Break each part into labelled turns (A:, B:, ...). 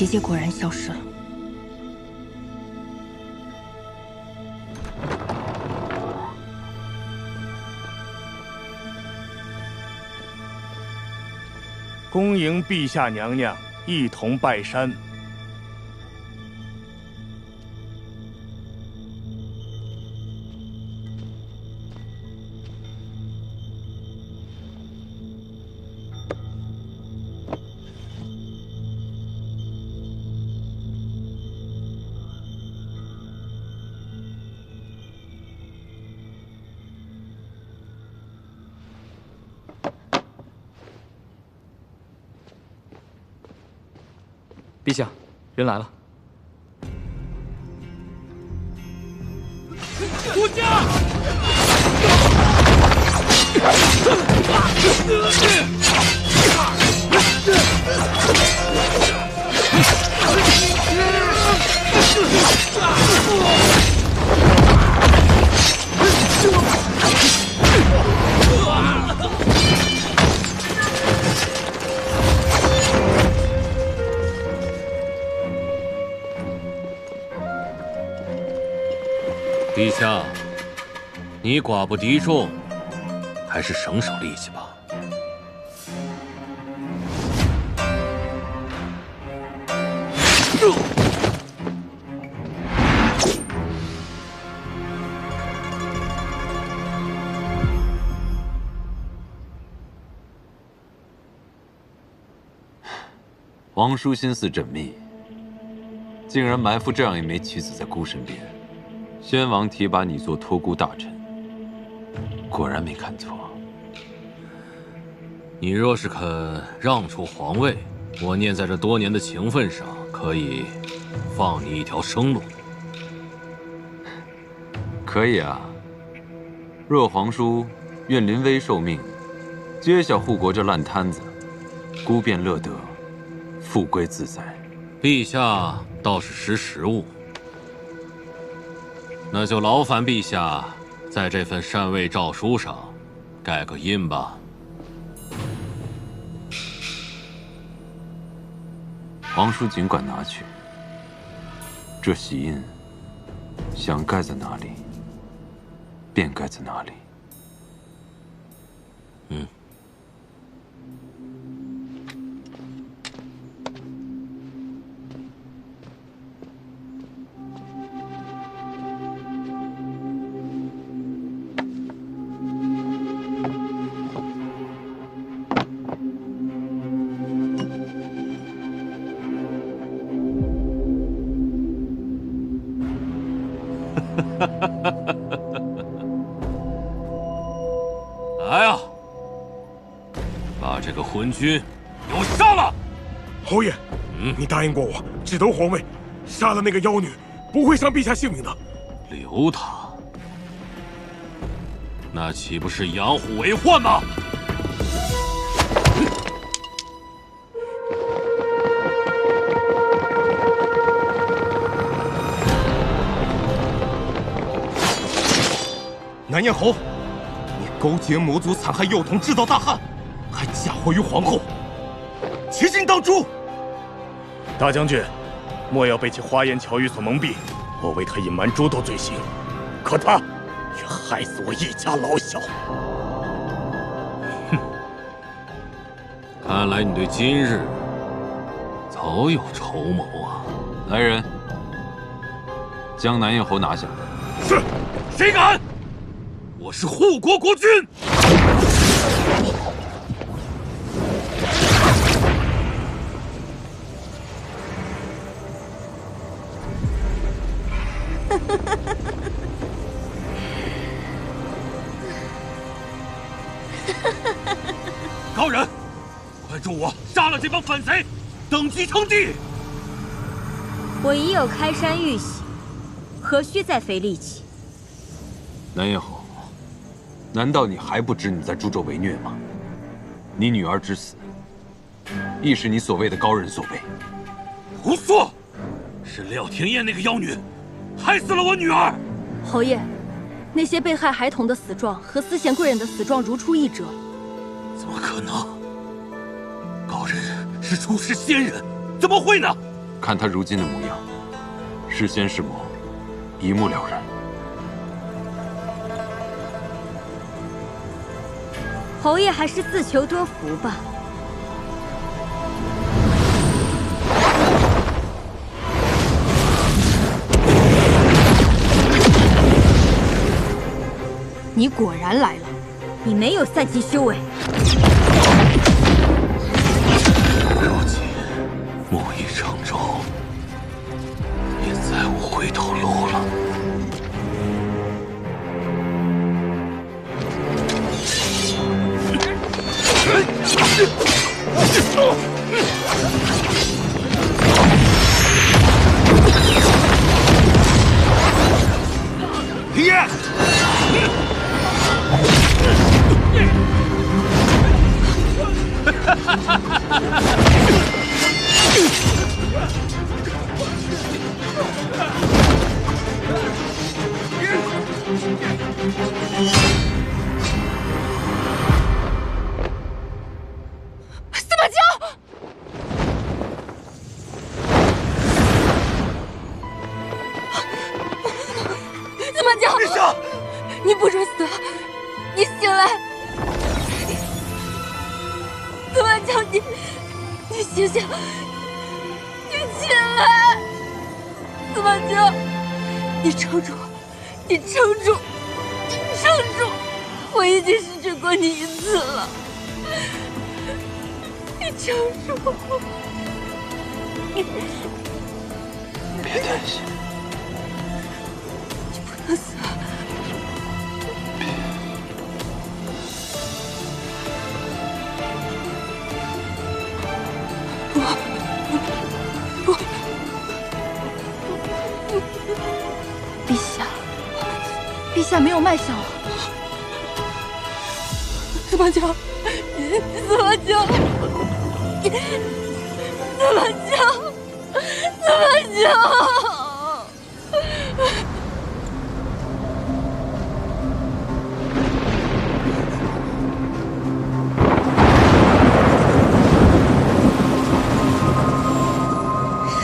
A: 结界果然消失了。
B: 恭迎陛下娘娘一同拜山。
C: 陛下，人来了。
D: 护驾！
E: 陛下，你寡不敌众，还是省省力气吧。
F: 皇叔心思缜密，竟然埋伏这样一枚棋子在孤身边。 先王提拔你做托孤大臣，果然没看错。
E: 你若是肯让出皇位，我念在这多年的情分上，可以放你一条生路。
F: 可以啊。若皇叔愿临危受命，接下护国这烂摊子，孤便乐得，富贵自在。
E: 陛下倒是识时务。 那就劳烦陛下，在这份禅位诏书上盖个印吧。
F: 皇叔尽管拿去。这玺印，想盖在哪里，便盖在哪里。
E: 嗯。 来啊！把这个昏君给我杀了！
G: 侯爷，你答应过我，只得皇位，杀了那个妖女，不会伤陛下性命的。
E: 留他，那岂不是养虎为患吗？
G: 南燕侯，你勾结魔族，残害幼童，制造大汉，还嫁祸于皇后，其心当诛！
B: 大将军，莫要被其花言巧语所蒙蔽。我为他隐瞒诸多罪行，可他却害死我一家老小。
E: 哼！看来你对今日早有筹谋啊！
F: 来人，将南燕侯拿下。
D: 是，谁敢？ 我是护国国君。高人，快助我杀了这帮反贼，等级称帝。
A: 我已有开山玉玺，何须再费力气？
F: 南燕侯。 难道你还不知你在助纣为虐吗？你女儿之死，亦是你所谓的高人所为。
D: 胡说！是廖廷艳那个妖女，害死了我女儿。
A: 侯爷，那些被害孩童的死状和思贤贵人的死状如出一辙。
D: 怎么可能？高人是出世仙人，怎么会呢？
F: 看他如今的模样，是仙是魔，一目了然。
A: 侯爷还是自求多福吧。
H: 你果然来了，
A: 你没有散尽修为。
E: 如今木已成舟，也再无回头路了。
G: 耶！
H: 司马交，司马交，
G: 陛下，
H: 你不准死！你醒来！司马交，你醒醒！你起来！司马交，你撑住！你撑住！你撑住！我已经失去过你一次了，你撑住！
E: 别担心，
H: 你不能死！陛下，陛下没有脉象了。司马交，司马交，司马交，司马交。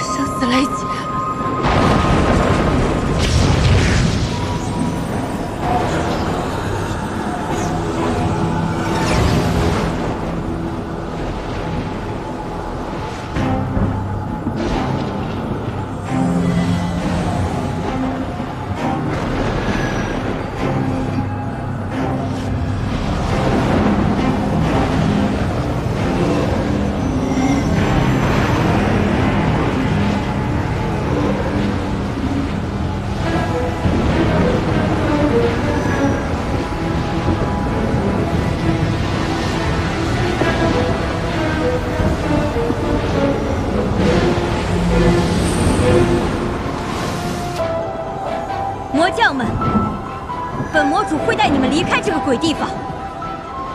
H: 生死雷劫。
A: 魔将们，本魔主会带你们离开这个鬼地方。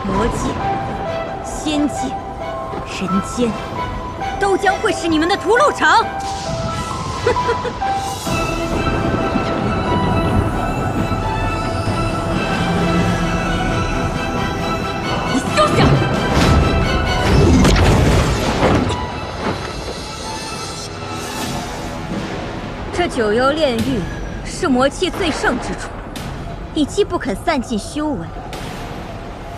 A: 魔界、仙界、人间，都将会是你们的屠戮场。你休想！这九幽炼狱是魔气最盛之处，你既不肯散尽修为，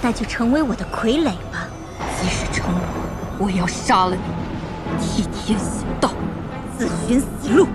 A: 那就成为我的傀儡吧。
H: 即使成我，我也要杀了你，替天行道，
A: 自寻死路。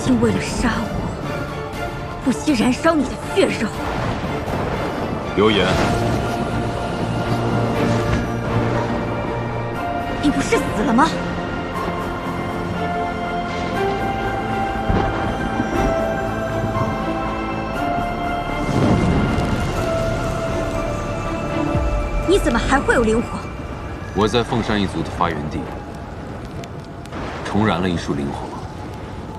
A: 竟为了杀我，不惜燃烧你的血肉。
F: 有言，
A: 你不是死了吗？你怎么还会有灵火？
F: 我在凤山一族的发源地重燃了一束灵火，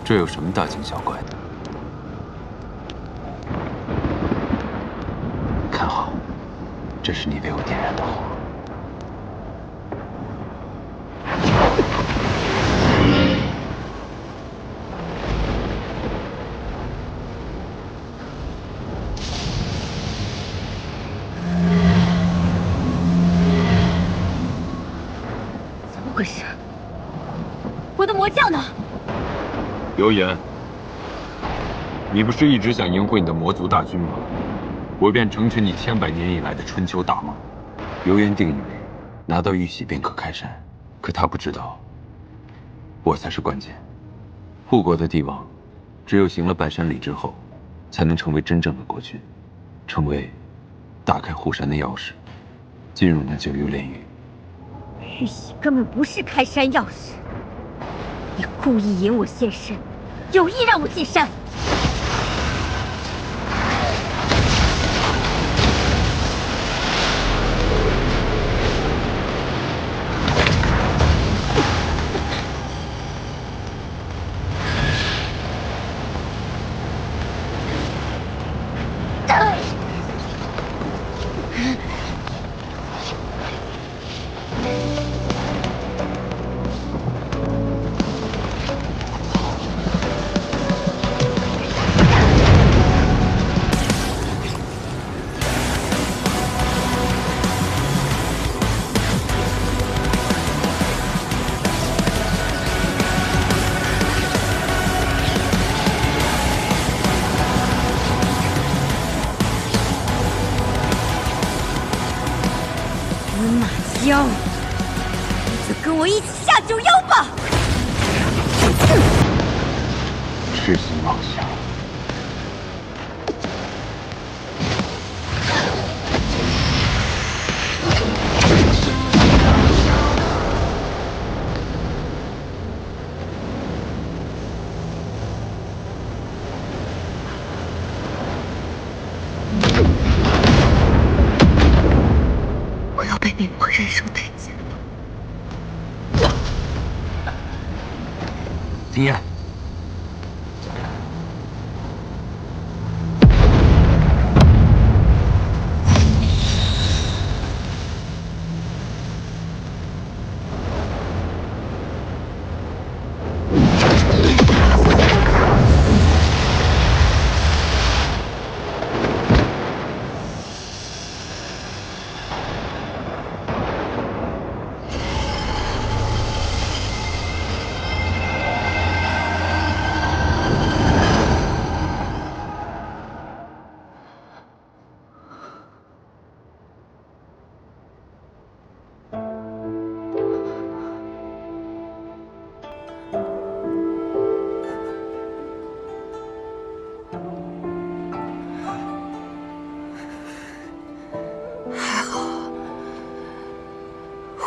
F: 这有什么大惊小怪的？看好，这是你为我点燃的火。
A: 怎么回事？我的魔教呢？
F: 游言，你不是一直想迎回你的魔族大军吗？我便成全你千百年以来的春秋大梦。游言定以为拿到玉玺便可开山，可他不知道，我才是关键。护国的帝王，只有行了拜山礼之后，才能成为真正的国君，成为打开护山的钥匙，进入那九幽炼狱。
A: 玉玺根本不是开山钥匙，你故意引我现身，有意让我进山。妖，你就跟我一起下九幽吧！
F: 痴心妄想。
H: 我要被逼迫忍受代价。
F: 经验。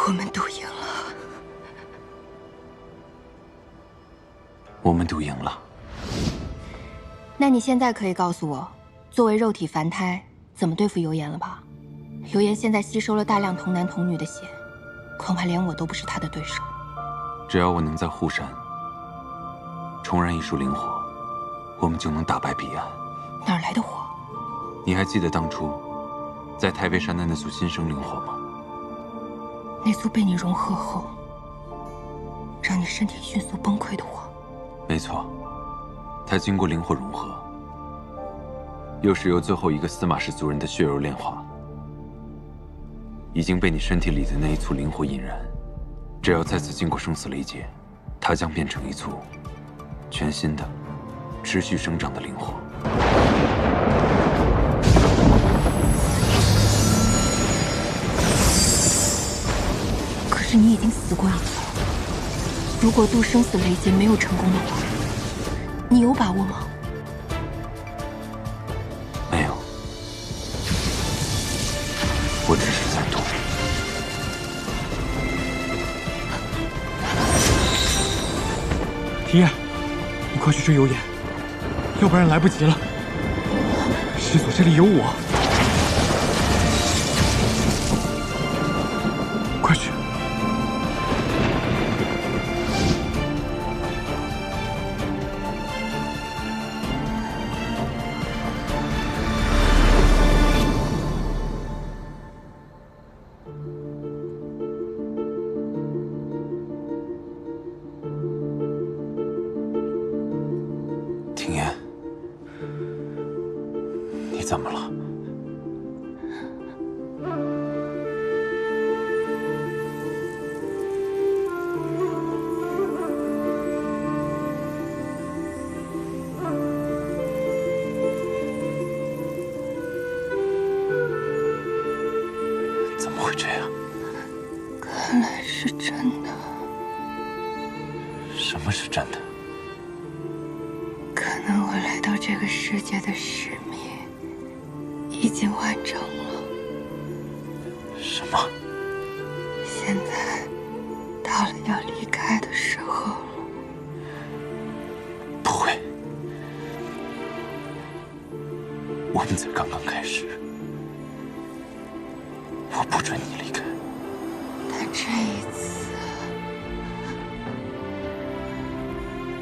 H: 我们赌赢了。
F: 我们赌赢了。
I: 那你现在可以告诉我，作为肉体凡胎，怎么对付油盐了吧？油盐现在吸收了大量童男童女的血，恐怕连我都不是他的对手。
F: 只要我能在护山重燃一束灵火，我们就能打败彼岸。
I: 哪儿来的火？
F: 你还记得当初在太微山的那束新生灵火吗？
I: 那束被你融合后，让你身体迅速崩溃的火。
F: 没错，它经过灵火融合，又是由最后一个司马氏族人的血肉炼化，已经被你身体里的那一簇灵火引燃。只要再次经过生死雷劫，它将变成一簇全新的、持续生长的灵火。
I: 可是你已经死过一次，如果渡生死雷劫没有成功的话，你有把握吗？
F: 没有，我只是在赌。
G: 提彦，你快去追油盐，要不然来不及了。师祖这里有我。
E: 快去！庭言，你怎么了？怎么会这样？
I: 看来是真的。
E: 什么是真的？
I: 可能我来到这个世界的使命已经完成了。
E: 什么？
I: 现在到了要离开的时候了。
E: 不会，我们才刚刚开始。我不准你离开。
I: 但这一次，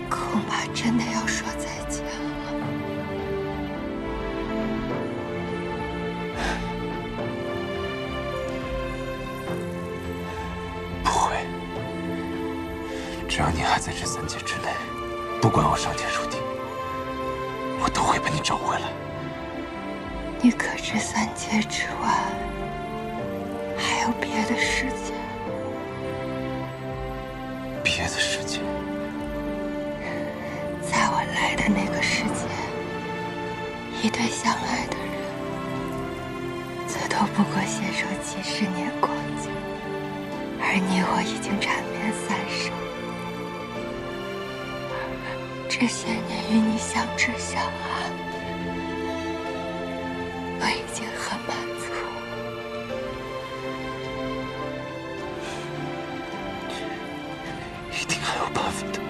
I: 恐怕真的要说再见了。
E: 不会，只要你还在这3界之内，不管我上天入地，我都会把你找回来。
I: 你可知3界之外还有别的世界？
E: 别的世界？
I: 在我来的那个世界，一对相爱的人，最多不过携手几十年光景，而你我已经缠绵30。这些年与你相知相爱，我已经很满足。
E: 一定还有办法的。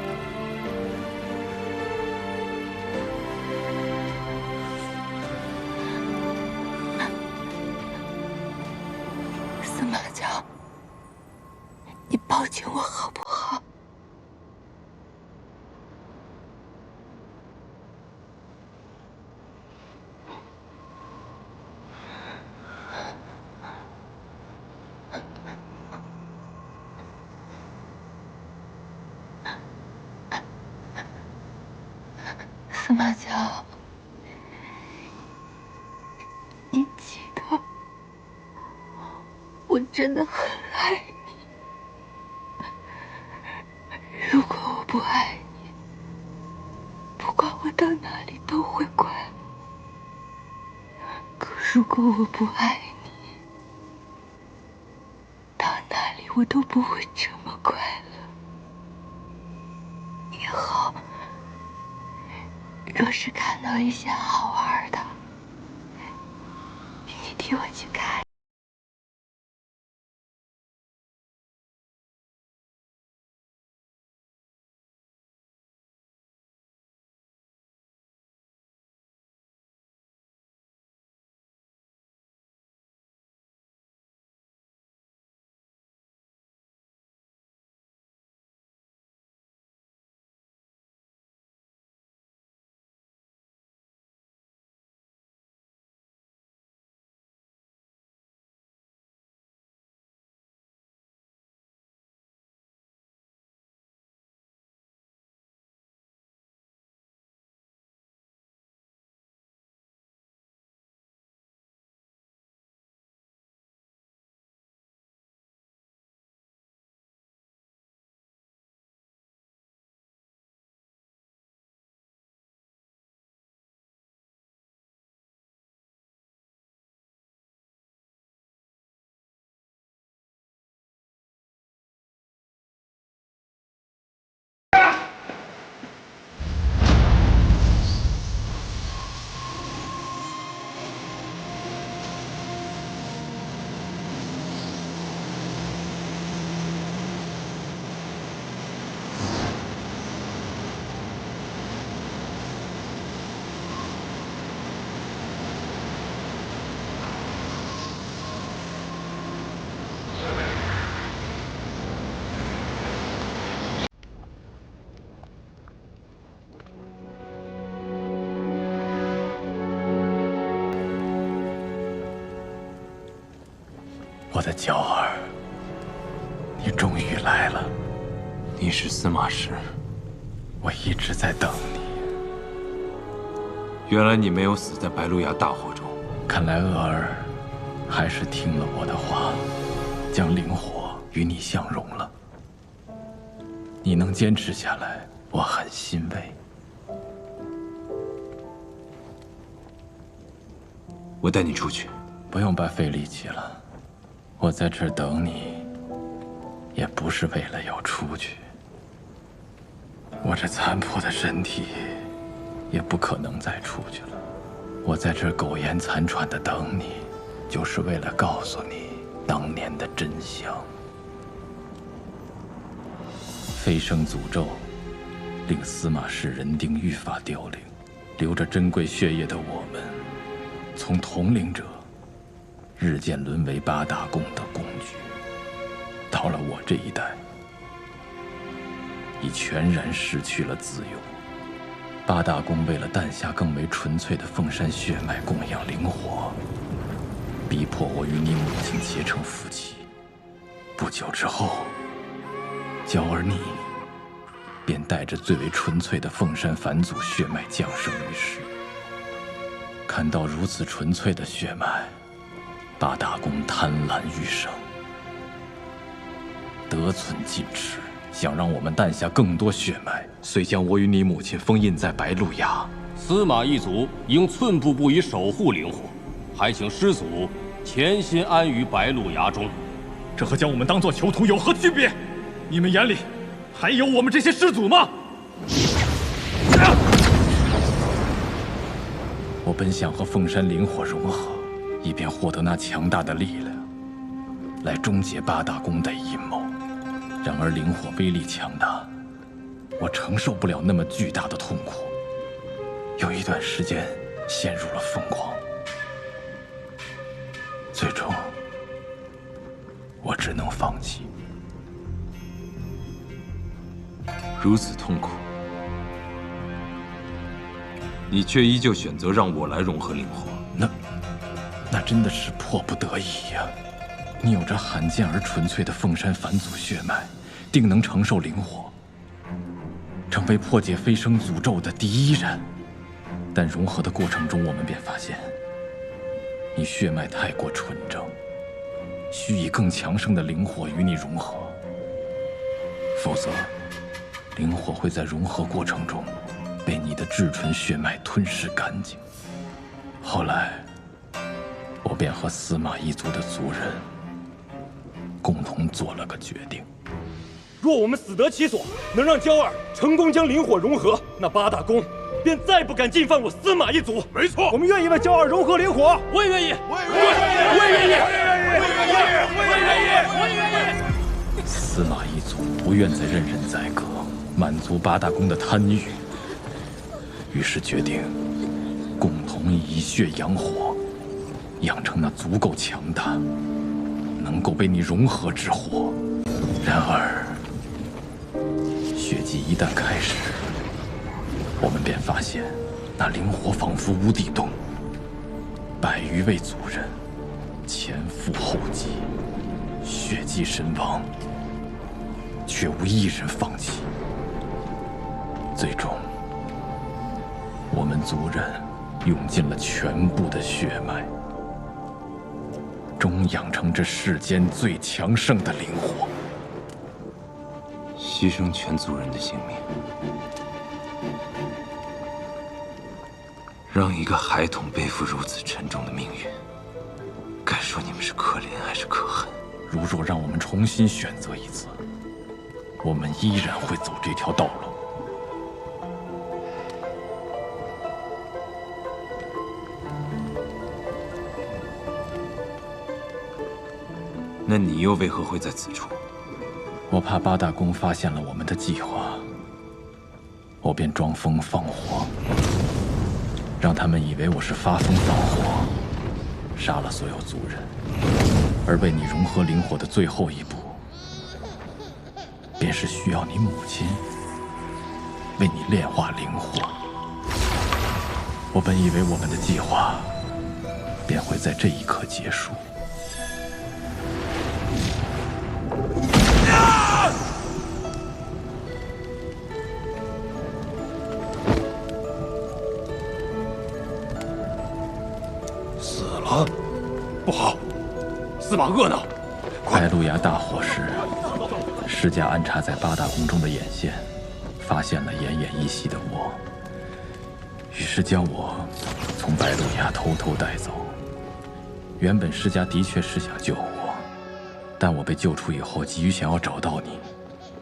I: 司马江，你抱紧我好不好？司马江，你记得，我真的很爱你。如果我不爱你，不管我到哪里都会快乐。可如果我不爱你，到哪里我都不会这么快乐。以后，若是看到一些好玩的，你替我去看。
G: 我的娇儿，你终于来了。
E: 你是司马氏，
G: 我一直在等你。
E: 原来你没有死在白鹿崖大火中。
G: 看来娥儿还是听了我的话，将灵火与你相融了。你能坚持下来，我很欣慰。
E: 我带你出去。
G: 不用白费力气了，我在这儿等你，也不是为了要出去。我这残破的身体，也不可能再出去了。我在这儿苟延残喘的等你，就是为了告诉你当年的真相。飞升诅咒，令司马氏人丁愈发凋零，流着珍贵血液的我们，从统领者日渐沦为八大宫的工具。到了我这一代，已全然失去了自由。八大宫为了诞下更为纯粹的凤山血脉供养灵火，逼迫我与你母亲结成夫妻。不久之后，娇儿你便带着最为纯粹的凤山返祖血脉降生于世。看到如此纯粹的血脉，八大宫贪婪欲生，得寸进尺，想让我们诞下更多血脉，遂将我与你母亲封印在白鹿崖。
D: 司马一族应寸步不移守护灵火，还请师祖潜心安于白鹿崖中。
B: 这和将我们当作囚徒有何区别？你们眼里还有我们这些师祖吗？
G: 我本想和凤山灵火融合，以便获得那强大的力量，来终结八大宫的阴谋。然而灵火威力强大，我承受不了那么巨大的痛苦，有一段时间陷入了疯狂。最终，我只能放弃。
E: 如此痛苦，你却依旧选择让我来融合灵火。
G: 那真的是迫不得已呀。你有着罕见而纯粹的凤山返祖血脉，定能承受灵火，成为破解飞升诅咒的第一人。但融合的过程中，我们便发现，你血脉太过纯正，需以更强盛的灵火与你融合，否则，灵火会在融合过程中被你的至纯血脉吞噬干净。后来，我便和司马一族的族人共同做了个决定：
B: 若我们死得其所，能让娇儿成功将灵火融合，那八大宫便再不敢进犯我司马一族。
D: 没错，
B: 我们愿意为娇儿融合灵火。我也愿意，我也愿意。
G: 司马一族不愿再任人宰割，满足八大宫的贪欲，于是决定共同以血养火，养成那足够强大，能够被你融合之火。然而，血祭一旦开始，我们便发现那灵火仿佛无底洞，100余位族人前赴后继，血祭身亡，却无一人放弃。最终，我们族人用尽了全部的血脉，终养成这世间最强盛的灵火。
E: 牺牲全族人的性命，让一个孩童背负如此沉重的命运，该说你们是可怜还是可恨？
G: 如若让我们重新选择一次，我们依然会走这条道路。
E: 那你又为何会在此处？
G: 我怕八大宫发现了我们的计划，我便装疯放火，让他们以为我是发疯放火，杀了所有族人。而为你融合灵火的最后一步，便是需要你母亲为你炼化灵火。我本以为我们的计划便会在这一刻结束，
B: 死了，不好！司马鄂呢？
G: 白鹿崖大火时，施家安插在八大宫中的眼线，发现了奄奄一息的我，于是将我从白鹿崖偷偷带走。原本施家的确是想救我，但我被救出以后，急于想要找到你，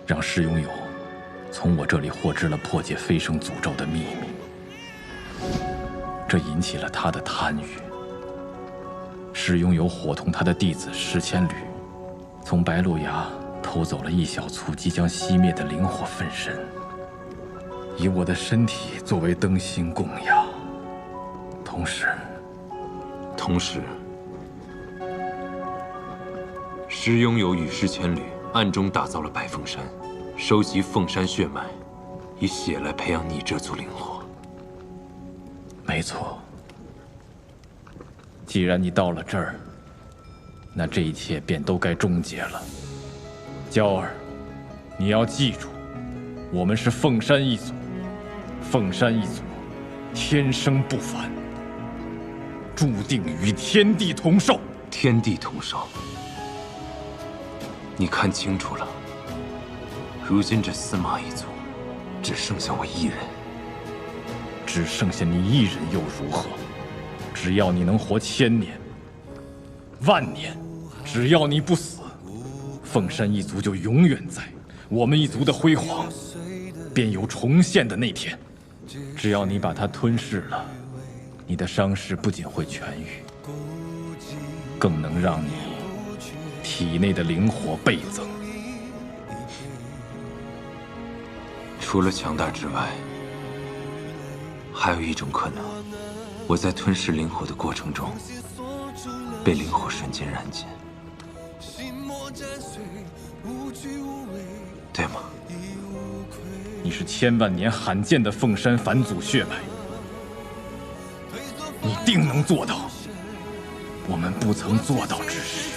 G: 让施拥有从我这里获知了破解飞升诅咒的秘密，这引起了他的贪欲。施拥有伙同他的弟子石千缕，从白鹿崖偷走了一小簇即将熄灭的灵火分身，以我的身体作为灯芯供养。同时，
E: 施拥有与石千缕暗中打造了白凤山，收集凤山血脉，以血来培养你这簇灵火。
G: 没错。既然你到了这儿，那这一切便都该终结了。娇儿，你要记住，我们是凤山一族，凤山一族天生不凡，注定与天地同寿。
E: 天地同寿，你看清楚了，如今这司马一族只剩下我一人。
G: 只剩下你一人又如何？只要你能活1000年、10000年，只要你不死，凤山一族就永远在，我们一族的辉煌便有重现的那天。只要你把它吞噬了，你的伤势不仅会痊愈，更能让你体内的灵火倍增。
E: 除了强大之外，还有一种可能，我在吞噬灵火的过程中，被灵火瞬间燃尽，对吗？
G: 你是千万年罕见的凤山返祖血脉，你定能做到我们不曾做到之事。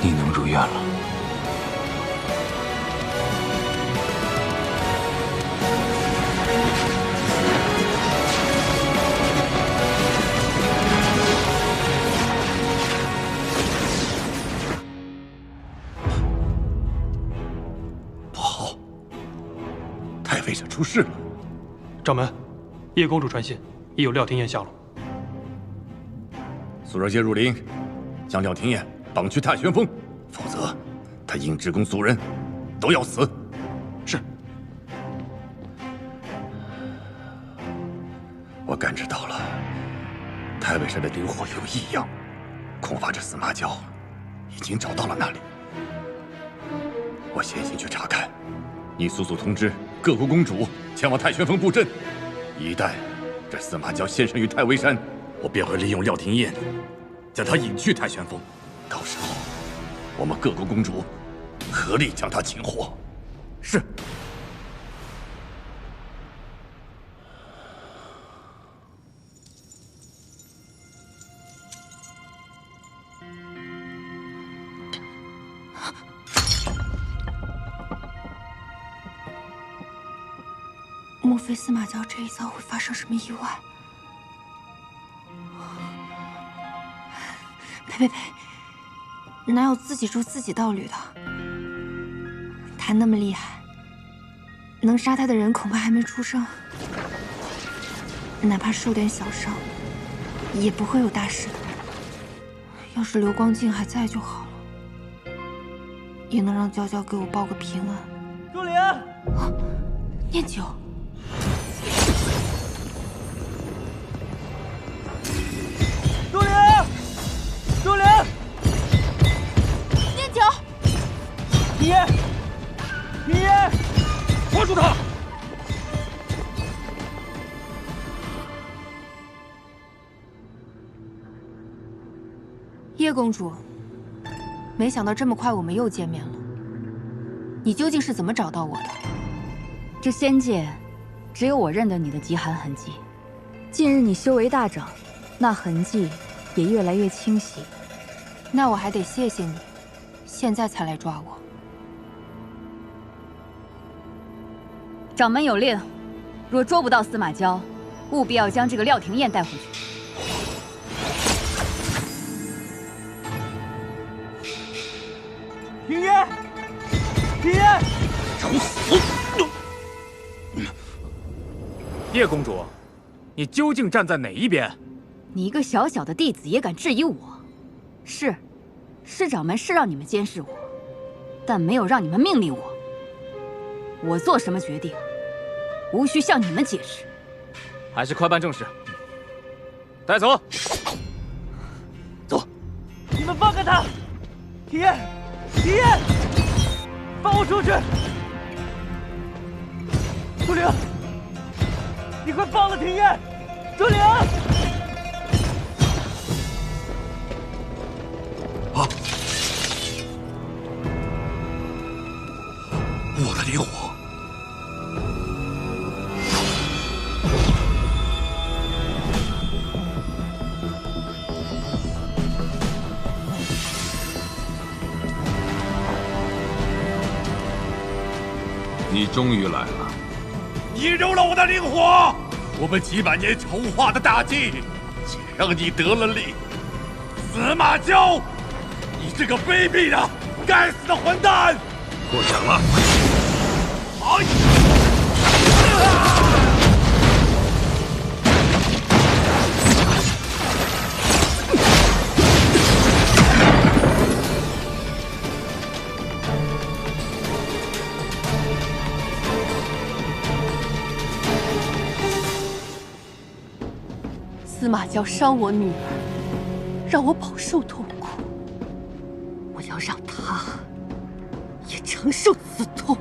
E: 你能如愿了。
B: 不好，太尉者出事了。
J: 掌门，叶公主传信，已有廖廷彦下落。
B: 速热接入林，将廖廷彦绑去太玄峰，否则他应职工族人都要死。
J: 是。
B: 我感知到了，太尉山的灵火有异样，恐怕这司马娇已经找到了那里。我先行去查看，你速速通知各国公主前往太玄峰布阵。一旦这司马娇现身于太尉山，我便会利用廖廷彦将他引去太玄峰。到时候，我们各国公主合力将他擒获。是。
I: 莫非司马娇这一遭会发生什么意外？呸！哪有自己筑自己道侣的？他那么厉害，能杀他的人恐怕还没出生，哪怕受点小伤，也不会有大事的。要是流光镜还在就好了，也能让娇娇给我报个平安。
K: 朱灵，
I: 念九，
K: 朱灵，朱灵，
I: 念九，
K: 平爷，平爷，
E: 抓住他！
I: 叶公主，没想到这么快我们又见面了。你究竟是怎么找到我的？
A: 这仙界，只有我认得你的极寒痕迹。近日你修为大涨，那痕迹也越来越清晰。
I: 那我还得谢谢你，现在才来抓我。
A: 掌门有令，若捉不到司马娇，务必要将这个廖廷彦带回去。
K: 平爷，平爷，
E: 找死！
G: 叶公主，你究竟站在哪一边？
A: 你一个小小的弟子也敢质疑我？是掌门是让你们监视我，但没有让你们命令我。我做什么决定，无需向你们解释。
C: 还是快办正事。带走。
K: 走。你们放开他！平爷，平爷，放我出去！朱灵，你快放了廷烨！朱灵！
B: 啊！我的灵火！
F: 你终于来了！
B: 你揉了我的灵火，我们几百年筹划的大计，竟让你得了利！司马娇，你这个卑鄙的、该死的混蛋！
F: 过奖了。
B: 哎！
H: 司马娇伤我女儿，让我饱受痛苦，我要让她也承受此痛。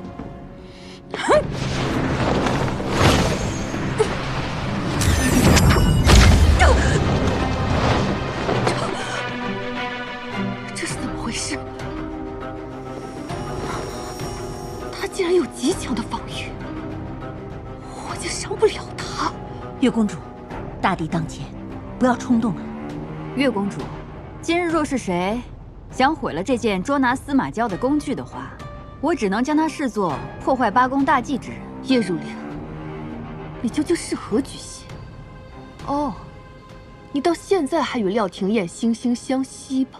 H: 这是怎么回事？他竟然有极强的防御，我竟伤不了他。
A: 月公主，大敌当前，不要冲动了。月公主，今日若是谁想毁了这件捉拿司马娇的工具的话，我只能将它视作破坏八公大计之人。
H: 叶如莲，你究竟是何居心？哦，你到现在还与廖廷烨惺惺相惜吧？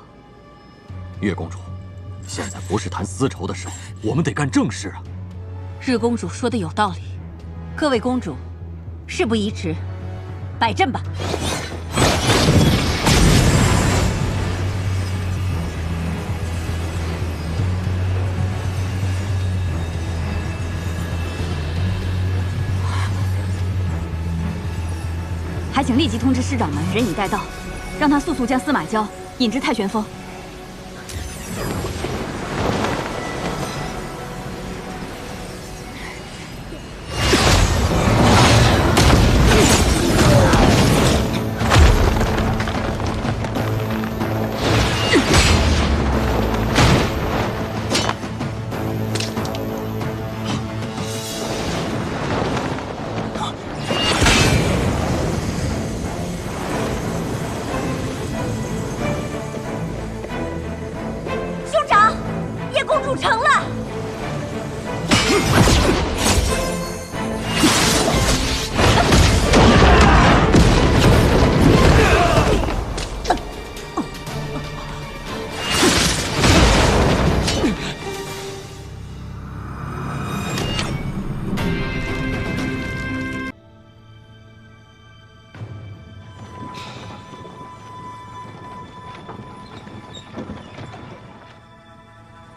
D: 月公主，现在不是谈私仇的时候，我们得干正事啊。
A: 日公主说的有道理，各位公主，事不宜迟，摆阵吧。还请立即通知师掌门，人已带到，让他速速将司马娇引至太玄峰。
H: 成了。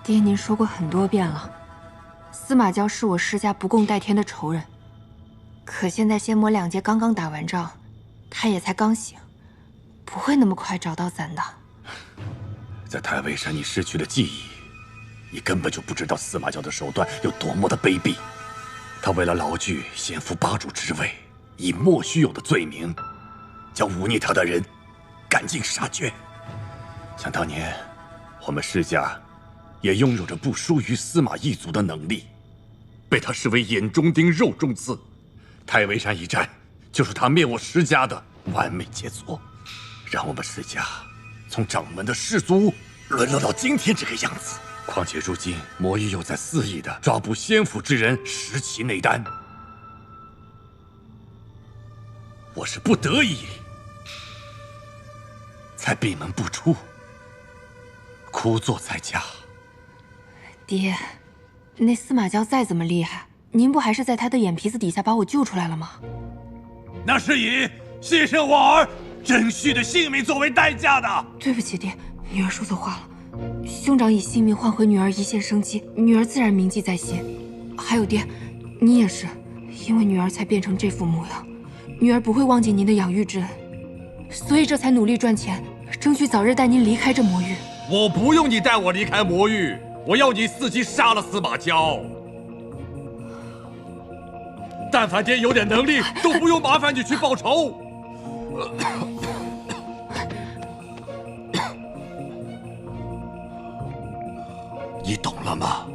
I: 爹，您说过很多遍了，司马娇是我施家不共戴天的仇人。可现在仙魔两界刚刚打完仗，他也才刚醒，不会那么快找到咱的。
B: 在太尉山，你失去了记忆，你根本就不知道司马娇的手段有多么的卑鄙。他为了牢据先父霸主之位，以莫须有的罪名，将忤逆他的人赶尽杀绝。想当年，我们施家也拥有着不输于司马一族的能力，被他视为眼中钉、肉中刺。太尉山一战，就是他灭我施家的完美杰作，让我们施家从掌门的士族沦落到今天这个样子。况且如今魔域又在肆意的抓捕先府之人，食其内丹，我是不得已才闭门不出，枯坐在家。
I: 爹，那司马娇再怎么厉害，您不还是在他的眼皮子底下把我救出来了吗？
B: 那是以牺牲我儿珍惜的性命作为代价的。
I: 对不起，爹，女儿说错话了。兄长以性命换回女儿一线生机，女儿自然铭记在心。还有爹，你也是，因为女儿才变成这副模样，女儿不会忘记您的养育之恩，所以这才努力赚钱，争取早日带您离开这魔域。
B: 我不用你带我离开魔域，我要你伺机杀了司马娇。但凡爹有点能力，都不用麻烦你去报仇。你懂了吗？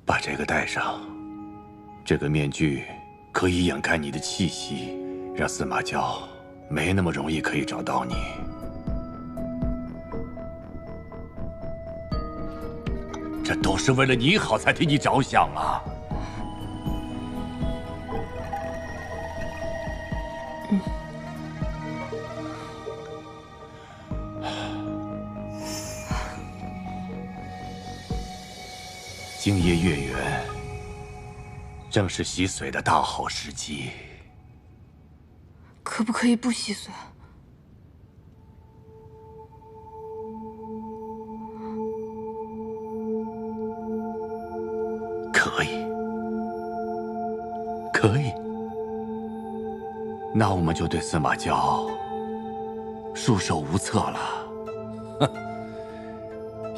B: 把这个戴上，这个面具可以掩盖你的气息，让司马娇没那么容易可以找到你。这都是为了你好，才替你着想啊！今夜月圆，正是洗髓的大好时机。
I: 可不可以不洗髓？
B: 可以，可以。那我们就对司马娇束手无策了。哼，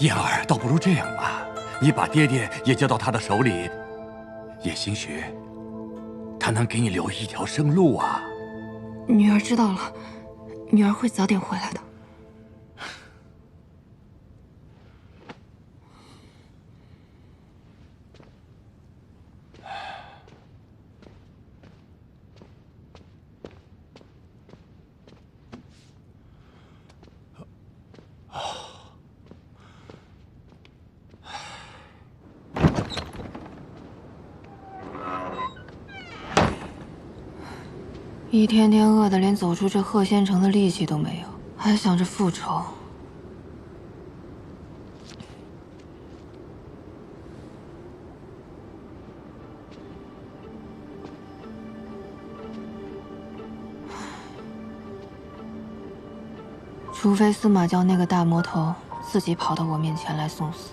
B: 燕儿，倒不如这样吧，你把爹爹也交到他的手里，也兴许他能给你留一条生路啊。
I: 女儿知道了，女儿会早点回来的。一天天饿得连走出这鹤仙城的力气都没有，还想着复仇。除非司马娇那个大魔头自己跑到我面前来送死，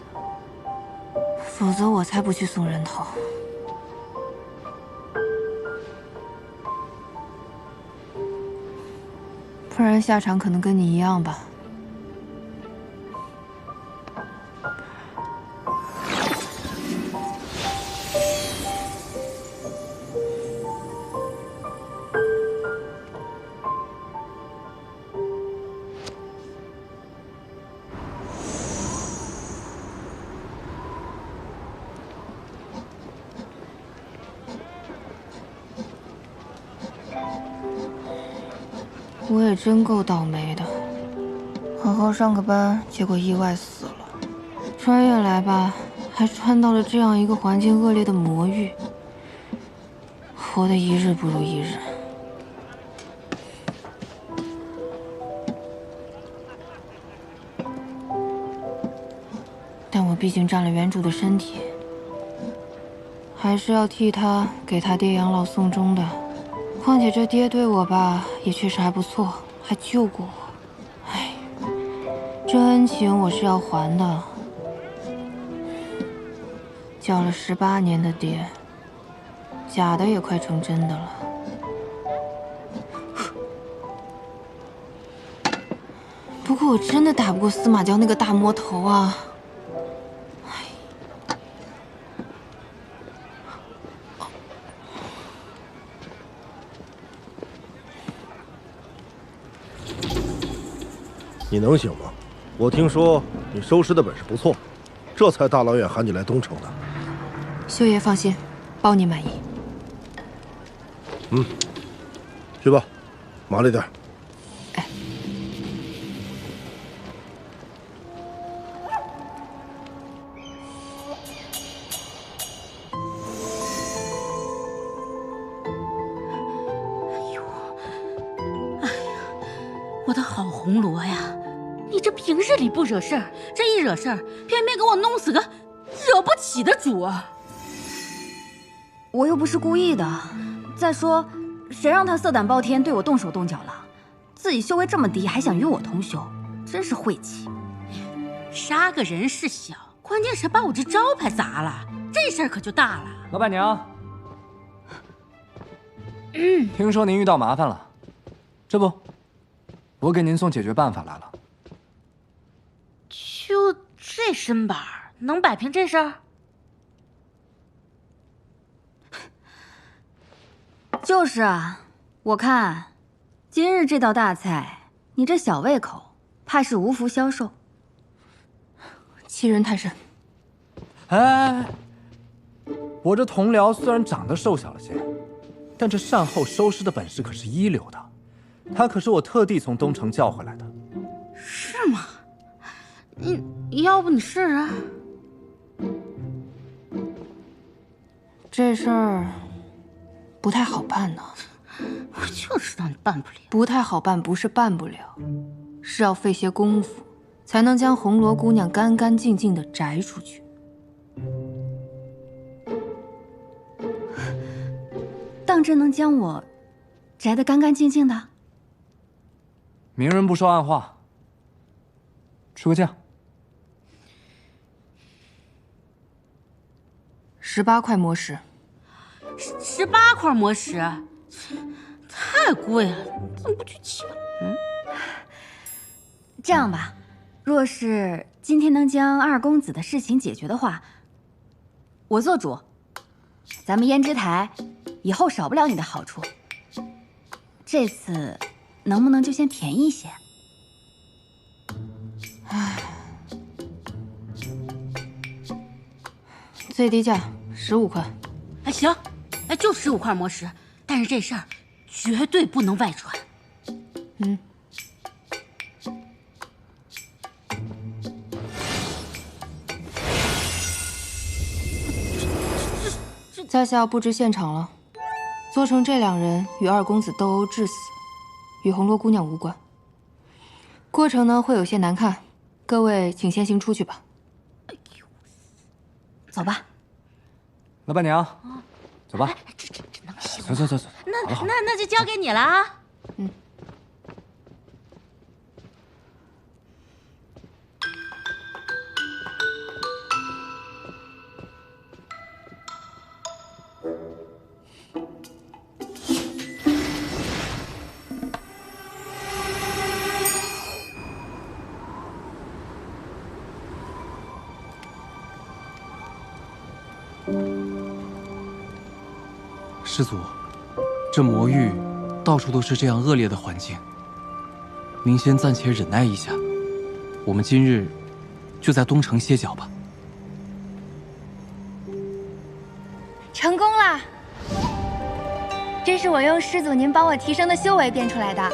I: 否则我才不去送人头。不然下场可能跟你一样吧。我也真够倒霉的，好好上个班，结果意外死了。穿越来吧，还穿到了这样一个环境恶劣的魔域，活得一日不如一日。但我毕竟占了原主的身体，还是要替他给他爹养老送终的。况且这爹对我吧，也确实还不错，还救过我。哎，这恩情我是要还的。叫了18年的爹，假的也快成真的了。不过我真的打不过司马娇那个大魔头啊！
L: 你能行吗？我听说你收尸的本事不错，这才大老远喊你来东城的。
I: 修爷放心，包你满意。
L: 去吧，麻利点。
I: 哎。
H: 我的好红罗呀，你这平日里不惹事儿，这一惹事儿，偏偏给我弄死个惹不起的主儿。
A: 我又不是故意的，再说，谁让他色胆包天，对我动手动脚了？自己修为这么低，还想与我同修，真是晦气。
H: 杀个人是小，关键是把我这招牌砸了，这事儿可就大了。
C: 老板娘，听说您遇到麻烦了，这不，我给您送解决办法来了。
H: 就这身板能摆平这事儿？
A: 就是啊，我看今日这道大菜，你这小胃口，怕是无福消受。
I: 欺人太甚！
C: 哎，我这同僚虽然长得瘦小了些，但这善后收尸的本事可是一流的。他可是我特地从东城叫回来的。
H: 是吗？要不你试试？
I: 这事儿不太好办呢。
H: 我就知道你办不了。
I: 不太好办，不是办不了，是要费些功夫，才能将红罗姑娘干干净净的摘出去。
A: 当真能将我摘得干干净净的？
C: 明人不说暗话，吃个酱。
I: 18块魔石。
H: 18块魔石，太贵了，怎么不去乞吧？
A: 这样吧，若是今天能将二公子的事情解决的话，我做主。咱们胭脂台以后少不了你的好处。这次能不能就先便宜些？
I: 唉，最低价15块。
H: 哎，行，哎，就15块魔石，但是这事儿绝对不能外传。
I: 在下布置现场了，做成这2人与二公子斗殴致死，与红罗姑娘无关。过程呢会有些难看，各位请先行出去吧。
A: 走吧。
C: 老板娘，走吧。
H: 这能行吗？
C: 走。
H: 那就交给你了啊。
M: 师祖，这魔域到处都是这样恶劣的环境，您先暂且忍耐一下，我们今日就在东城歇脚吧。
I: 成功啦！这是我用师祖您帮我提升的修为变出来的，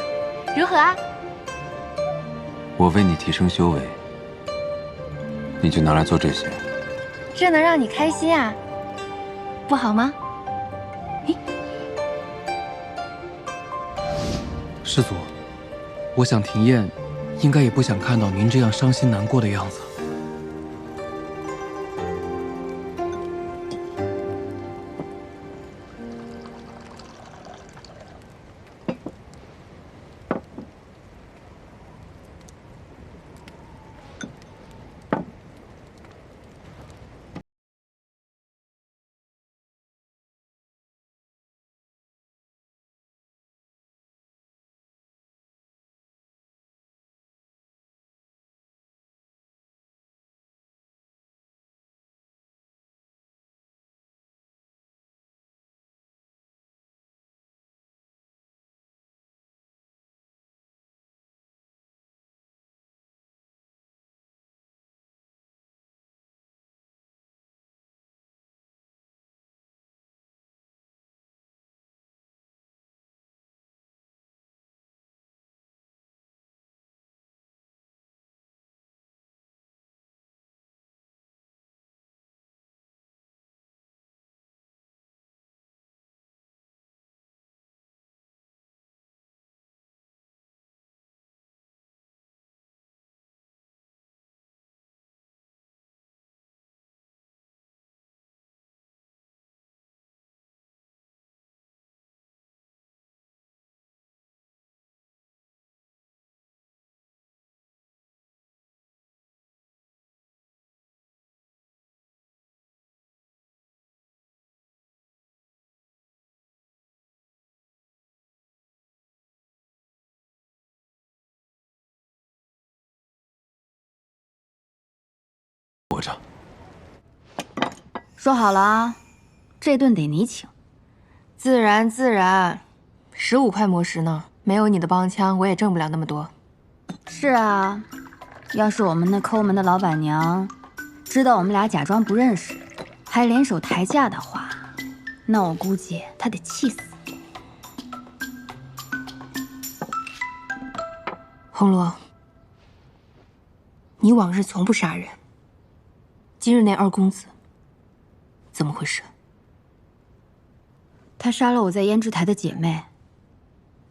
I: 如何啊？
E: 我为你提升修为，你就拿来做这些？
I: 这能让你开心啊，不好吗？
M: 师祖，我想庭燕应该也不想看到您这样伤心难过的样子。
E: 账。
A: 说好了啊，这顿得你请。
I: 自然自然，15块魔石呢，没有你的帮腔，我也挣不了那么多。
A: 是啊，要是我们那抠门的老板娘知道我们俩假装不认识，还联手抬价的话，那我估计她得气死。
I: 红罗，你往日从不杀人，今日那二公子怎么回事？
A: 他杀了我在胭脂台的姐妹，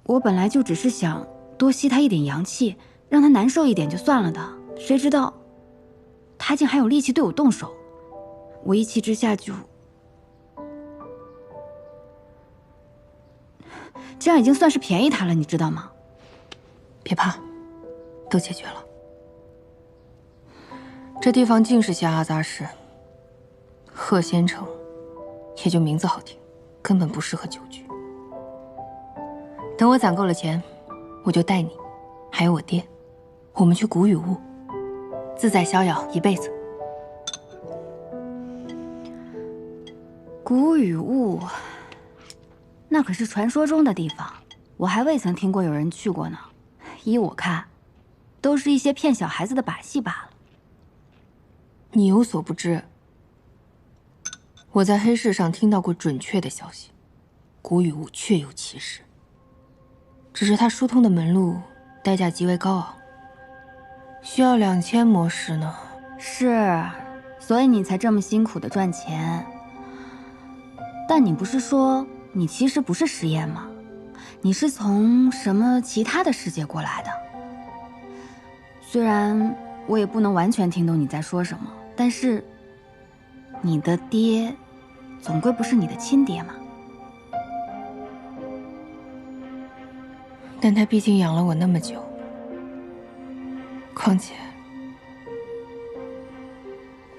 A: 我本来就只是想多吸他一点阳气，让他难受一点就算了的，谁知道他竟还有力气对我动手，我一气之下就……这样已经算是便宜他了，你知道吗？
I: 别怕，都解决了。这地方尽是些阿杂事，鹤仙城也就名字好听，根本不适合久居。等我攒够了钱，我就带你，还有我爹，我们去古雨坞，自在逍遥一辈子。
A: 古雨坞，那可是传说中的地方，我还未曾听过有人去过呢。依我看，都是一些骗小孩子的把戏罢了。
I: 你有所不知，我在黑市上听到过准确的消息，古雨坞确有其事，只是它疏通的门路代价极为高昂，需要2000魔石呢。
A: 是，所以你才这么辛苦的赚钱。但你不是说你其实不是石燕吗？你是从什么其他的世界过来的？虽然我也不能完全听懂你在说什么，但是你的爹总归不是你的亲爹嘛。
I: 但他毕竟养了我那么久，况且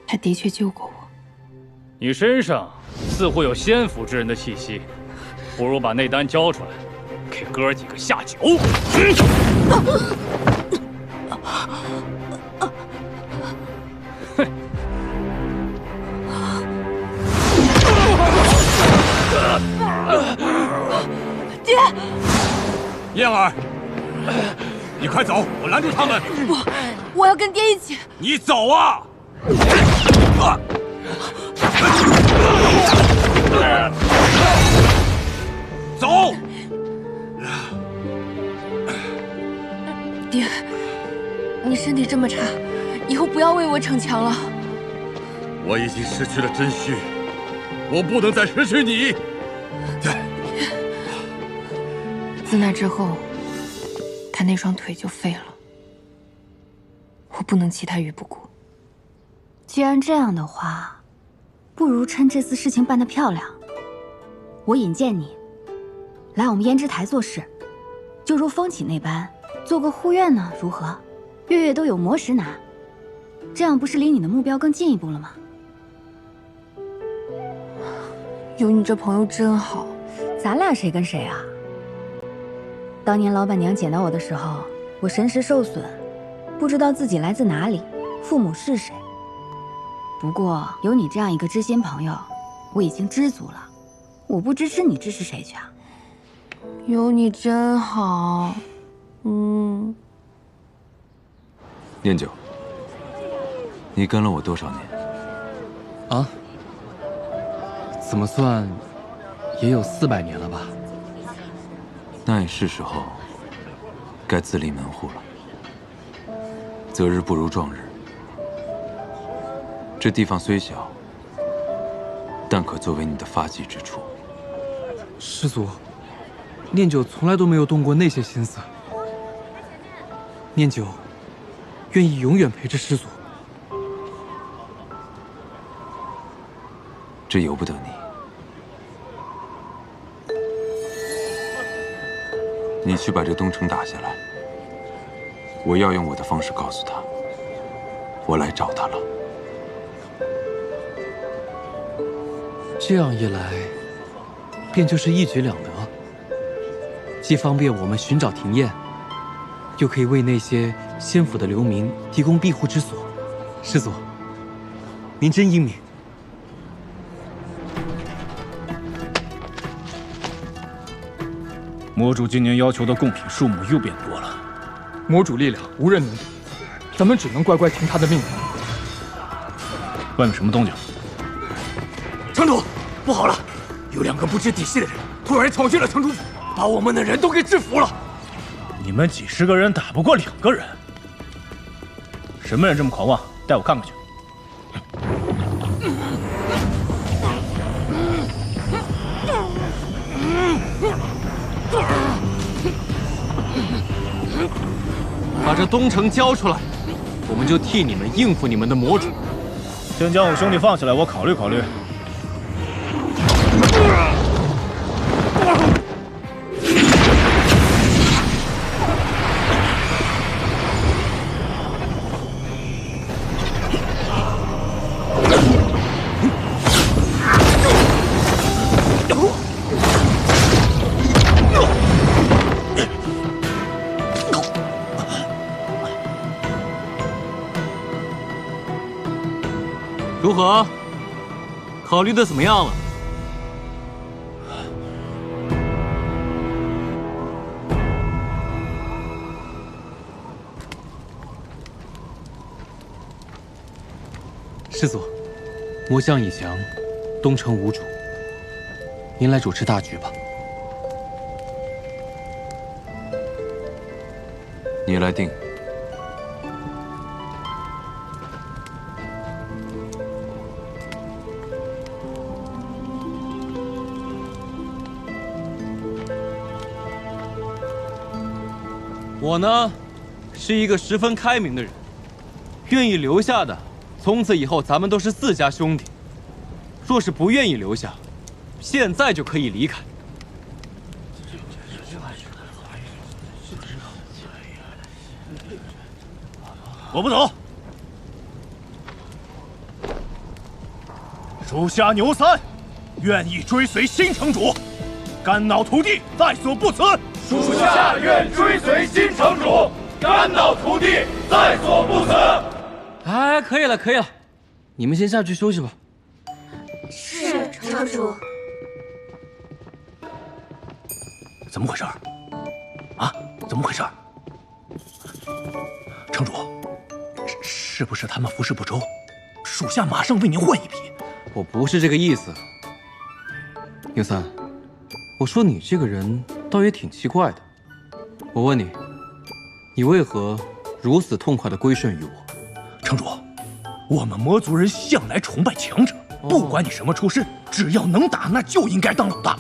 I: 他的确救过我。
G: 你身上似乎有仙府之人的气息，不如把内丹交出来，给哥几个下酒。
H: 爹，
B: 燕儿，你快走，我拦住他们。
H: 不，我要跟爹一起。
B: 你走啊！走！
I: 爹，你身体这么差，以后不要为我逞强了。
B: 我已经失去了真虚，我不能再失去你。
I: 自那之后，他那双腿就废了，我不能弃他于不顾。
A: 既然这样的话，不如趁这次事情办得漂亮，我引荐你来我们胭脂台做事，就如风起那般，做个护院呢，如何？月月都有魔石拿，这样不是离你的目标更进一步了吗？
I: 有你这朋友真好，
A: 咱俩谁跟谁啊？当年老板娘捡到我的时候，我神识受损，不知道自己来自哪里，父母是谁。不过有你这样一个知心朋友，我已经知足了。我不支持你支持谁去啊？
I: 有你真好，
E: 念九，你跟了我多少年？
M: 啊？怎么算，也有400年了吧？
E: 那也是时候该自立门户了。择日不如撞日。这地方虽小，但可作为你的发迹之处。
M: 师祖，念九从来都没有动过那些心思。念九愿意永远陪着师祖。
E: 这由不得你。你去把这东城打下来，我要用我的方式告诉他，我来找他了。
M: 这样一来，便就是一举两得，既方便我们寻找庭燕，又可以为那些仙府的流民提供庇护之所。师祖，您真英明。
G: 魔主今年要求的贡品数目又变多了，
N: 魔主力量无人能敌，咱们只能乖乖听他的命令。
G: 外面什么动静？
K: 城主，不好了！有2个不知底细的人突然闯进了城主府，把我们的人都给制服了。
C: 你们几10个人打不过2个人，什么人这么狂妄？带我看看去。
M: 把这东城交出来，我们就替你们应付你们的魔主。
C: 先将我兄弟放下来，我考虑考虑。
M: 如何？考虑的怎么样了？师祖，魔相已降，东城无主，您来主持大局吧。
E: 你来定。
M: 我呢，是一个十分开明的人，愿意留下的，从此以后咱们都是4家兄弟；若是不愿意留下，现在就可以离开。
C: 我不走。属下牛三，愿意追随新城主，肝脑涂地，在所不辞。
O: 属下愿追随新城主，肝脑涂地，在所不辞。
M: 哎，可以了，可以了，你们先下去休息吧。
H: 是城主。
C: 怎么回事？啊？怎么回事？城主，是不是他们服侍不周？属下马上为您换一批。
M: 我不是这个意思。牛三，我说你这个人倒也挺奇怪的。我问你，你为何如此痛快地归顺于我？
C: 城主，我们魔族人向来崇拜强者，不管你什么出身，只要能打，那就应该当老大。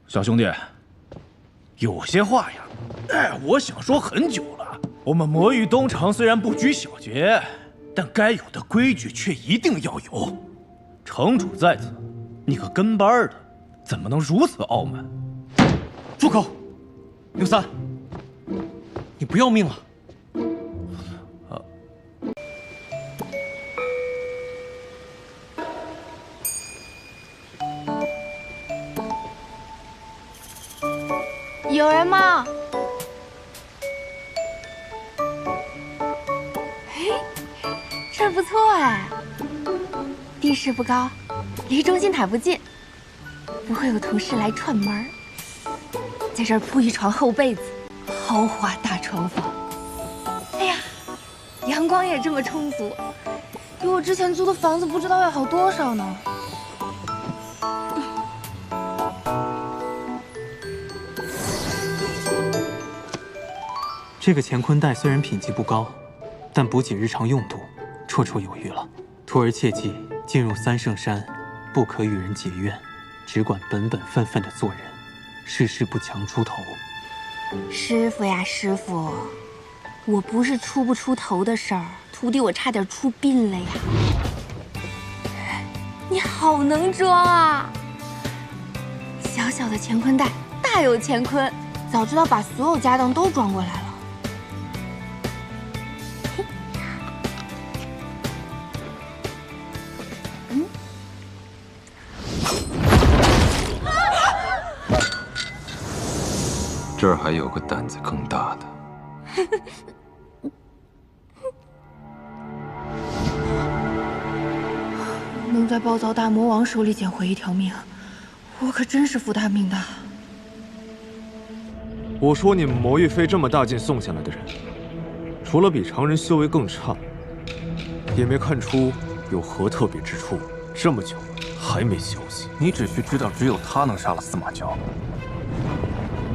C: 小兄弟，有些话呀，我想说很久了。我们魔域东城虽然不拘小节，但该有的规矩却一定要有。城主在此，你个跟班的，怎么能如此傲慢？
M: 住口！牛三，你不要命了？
I: 有人吗？嘿，这儿不错哎，地势不高，离中心塔不近，不会有同事来串门。在这儿铺一床厚被子，豪华大床房。哎呀，阳光也这么充足，比我之前租的房子不知道要好多少呢。
M: 这个乾坤袋虽然品级不高，但补给日常用途绰绰有余了。徒儿切记，进入三圣山，不可与人结怨，只管本本分分的做人，事事不强出头。
I: 师傅呀，师傅，我不是出不出头的事儿，徒弟我差点出殡了呀。你好能装啊！小小的乾坤袋，大有乾坤，早知道把所有家当都装过来了。
E: 这儿还有个胆子更大的。
I: 能在暴躁大魔王手里捡回一条命，我可真是福大命大。
P: 我说你们魔域费这么大劲送下来的人，除了比常人修为更差，也没看出有何特别之处。这么久还没消息，
M: 你只需知道只有他能杀了司马娇。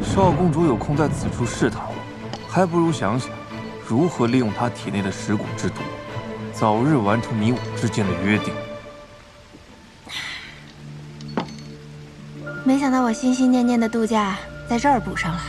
M: 少公主有空在此处试探我，还不如想想如何利用她体内的蚀骨之毒，早日完成你我之间的约定。
I: 没想到我心心念念的度假在这儿补上了。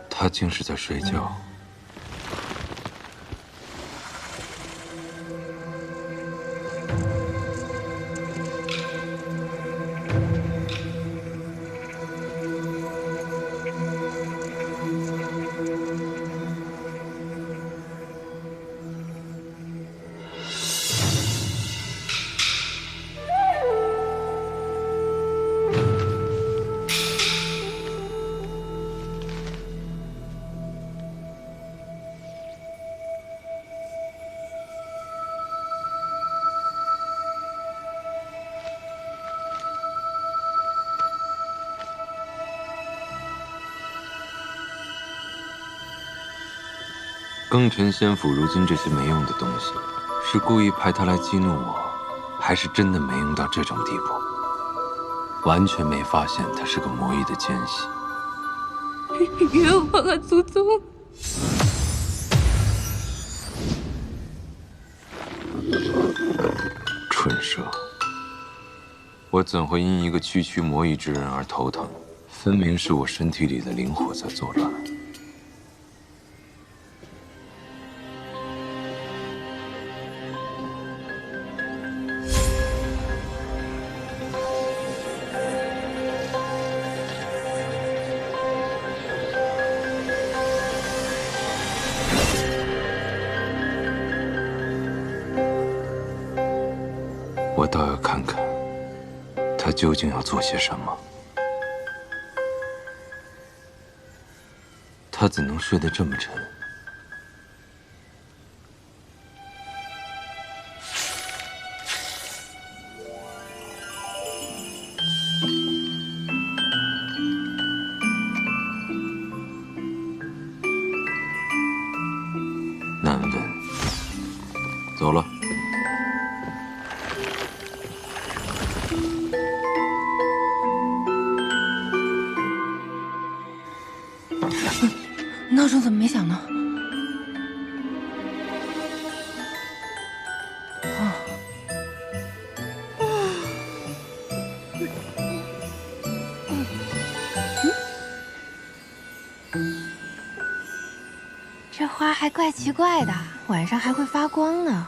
E: 他竟是在睡觉。庚辰仙府如今这些没用的东西，是故意派他来激怒我，还是真的没用到这种地步？完全没发现他是个魔域的奸细。
H: 冤枉啊，祖宗！
E: 蠢蛇！我怎会因一个区区魔域之人而头疼？分明是我身体里的灵火在作乱。我倒要看看，他究竟要做些什么。他怎能睡得这么沉？难问。走了。
I: 闹钟怎么没响呢？这花还怪奇怪的，晚上还会发光呢。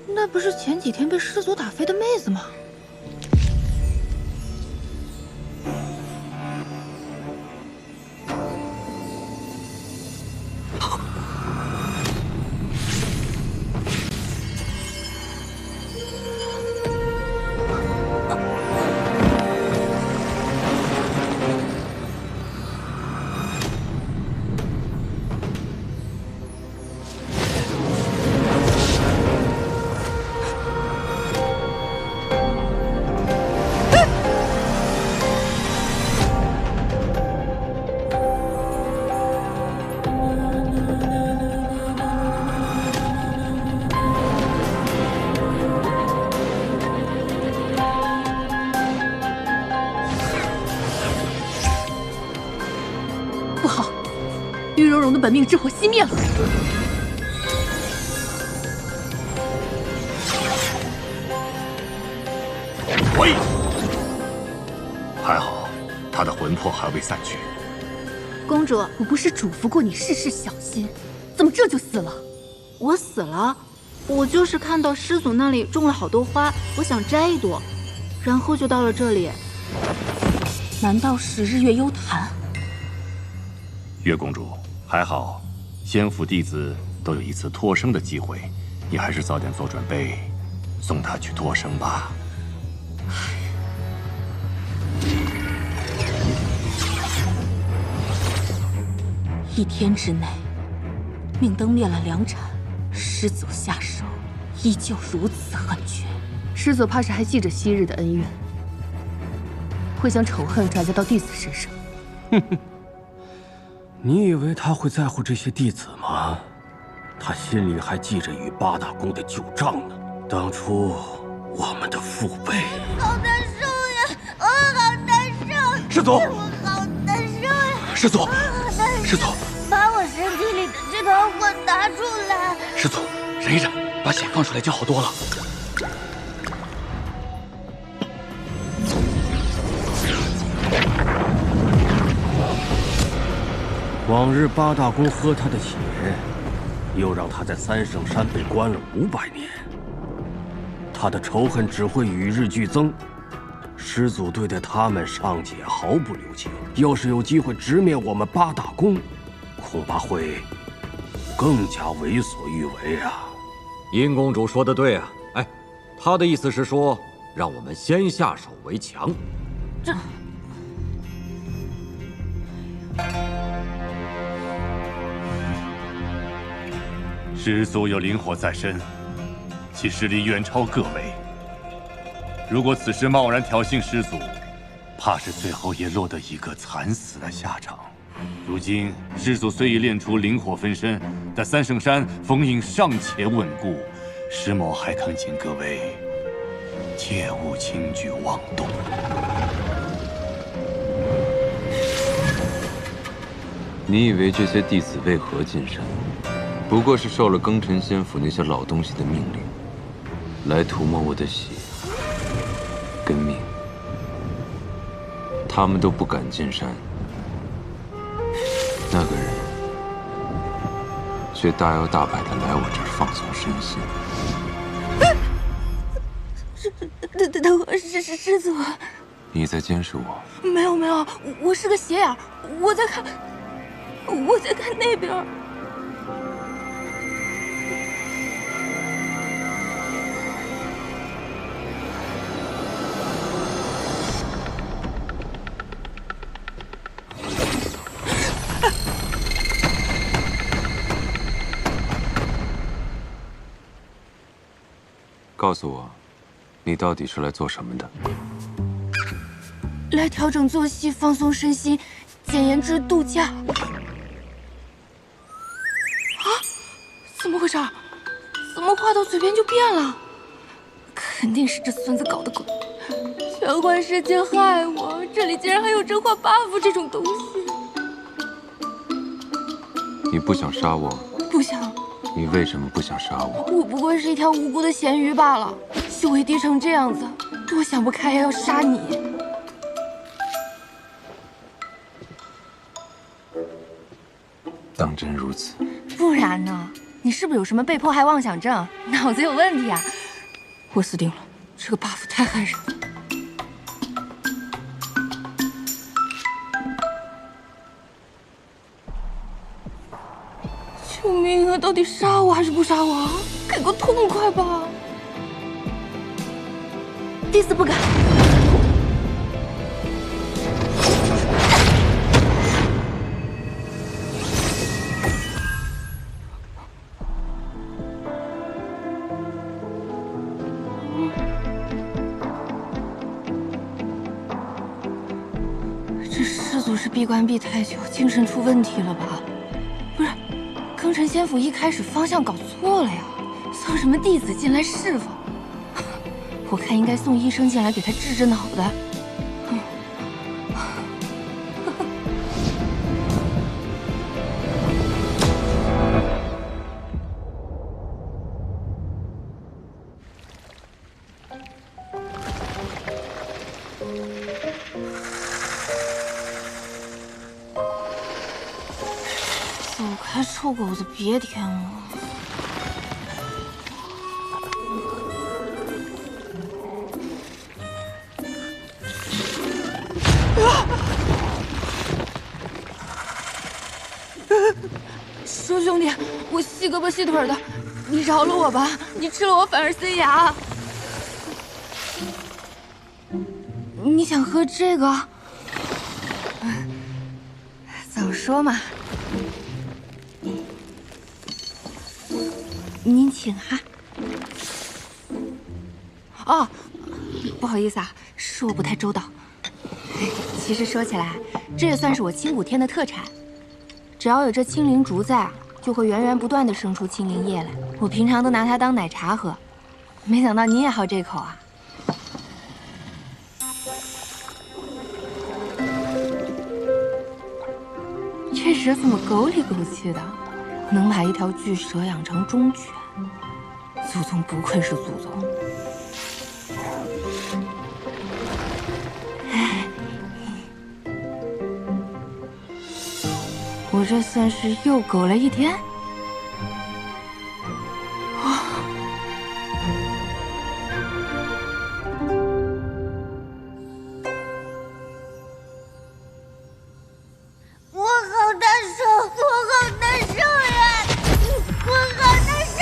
I: 那不是前几天被师祖打飞的妹子吗？
H: 玉蓉蓉的本命之火熄灭了。
B: 喂！还好，他的魂魄还未散去。
H: 公主，我不是嘱咐过你事事小心，怎么这就死了？
Q: 我死了？我就是看到师祖那里种了好多花，我想摘一朵，然后就到了这里。
H: 难道是日月幽潭？
B: 月公主，还好，仙府弟子都有一次脱生的机会，你还是早点做准备，送他去脱生吧。
H: 1天之内，命灯灭了2盏，师祖下手依旧如此狠绝。师祖怕是还记着昔日的恩怨，会将仇恨转嫁到弟子身上。
K: 哼哼，你以为他会在乎这些弟子吗？他心里还记着与八大宫的旧账呢。当初我们的父辈……
R: 好难受呀！好难受！
K: 师祖，
R: 我好难受呀！
K: 师祖，师祖，
R: 把我身体里的这团火拿出来！
K: 师祖，忍一忍，把血放出来就好多了。往日八大宫喝他的血，又让他在三圣山被关了500年，他的仇恨只会与日俱增。师祖对待他们尚且毫不留情，要是有机会直面我们八大宫，恐怕会更加为所欲为啊！
S: 殷公主说的对啊，哎，她的意思是说，让我们先下手为强。
H: 这。
B: 师祖有灵火在身，其实力远超各位。如果此时贸然挑衅师祖，怕是最后也落得一个惨死的下场。如今师祖虽已练出灵火分身，但三圣山封印尚且稳固，师某还恳请各位切勿轻举妄动。
E: 你以为这些弟子为何进山？不过是受了庚辰仙府那些老东西的命令，来涂抹我的血跟命。他们都不敢进山，那个人却大摇大摆地来我这儿放松身心。
H: 等会儿，师祖，
E: 你在监视我？
H: 没有没有，我是个斜眼，我在看那边。
E: 告诉我，你到底是来做什么的？
H: 来调整作息，放松身心，简言之，度假。啊？怎么回事？怎么话到嘴边就变了？肯定是这孙子搞的鬼！玄幻世界害我，这里竟然还有真化 buff 这种东西！
E: 你不想杀我？
H: 不想。
E: 你为什么不想杀我？
H: 我不过是一条无辜的咸鱼罢了，修为低成这样子，多想不开呀，要杀你！
E: 当真如此？
I: 不然呢？你是不是有什么被迫害妄想症？脑子有问题啊！
H: 我死定了，这个 buff 太害人了。救命啊！到底杀我还是不杀我？给个痛快吧！弟子不敢。这师祖是闭关闭太久，精神出问题了吧？不是。庚辰仙府一开始方向搞错了呀，送什么弟子进来侍奉？我看应该送医生进来给他治治脑袋。
I: 才臭狗子，别舔我！
H: 叔兄弟，我细胳膊细腿的，你饶了我吧！你吃了我反而塞牙。
I: 你想喝这个？早说嘛！您请哈。哦，不好意思啊，是我不太周到。其实说起来，这也算是我清谷天的特产。只要有这青灵竹在，就会源源不断的生出青灵液来。我平常都拿它当奶茶喝，没想到您也好这口啊！这蛇怎么狗里狗气的，能把一条巨蛇养成忠犬？祖宗不愧是祖宗。我这算是又狗了一天。
R: 我好难受，我好难受呀！我好难受。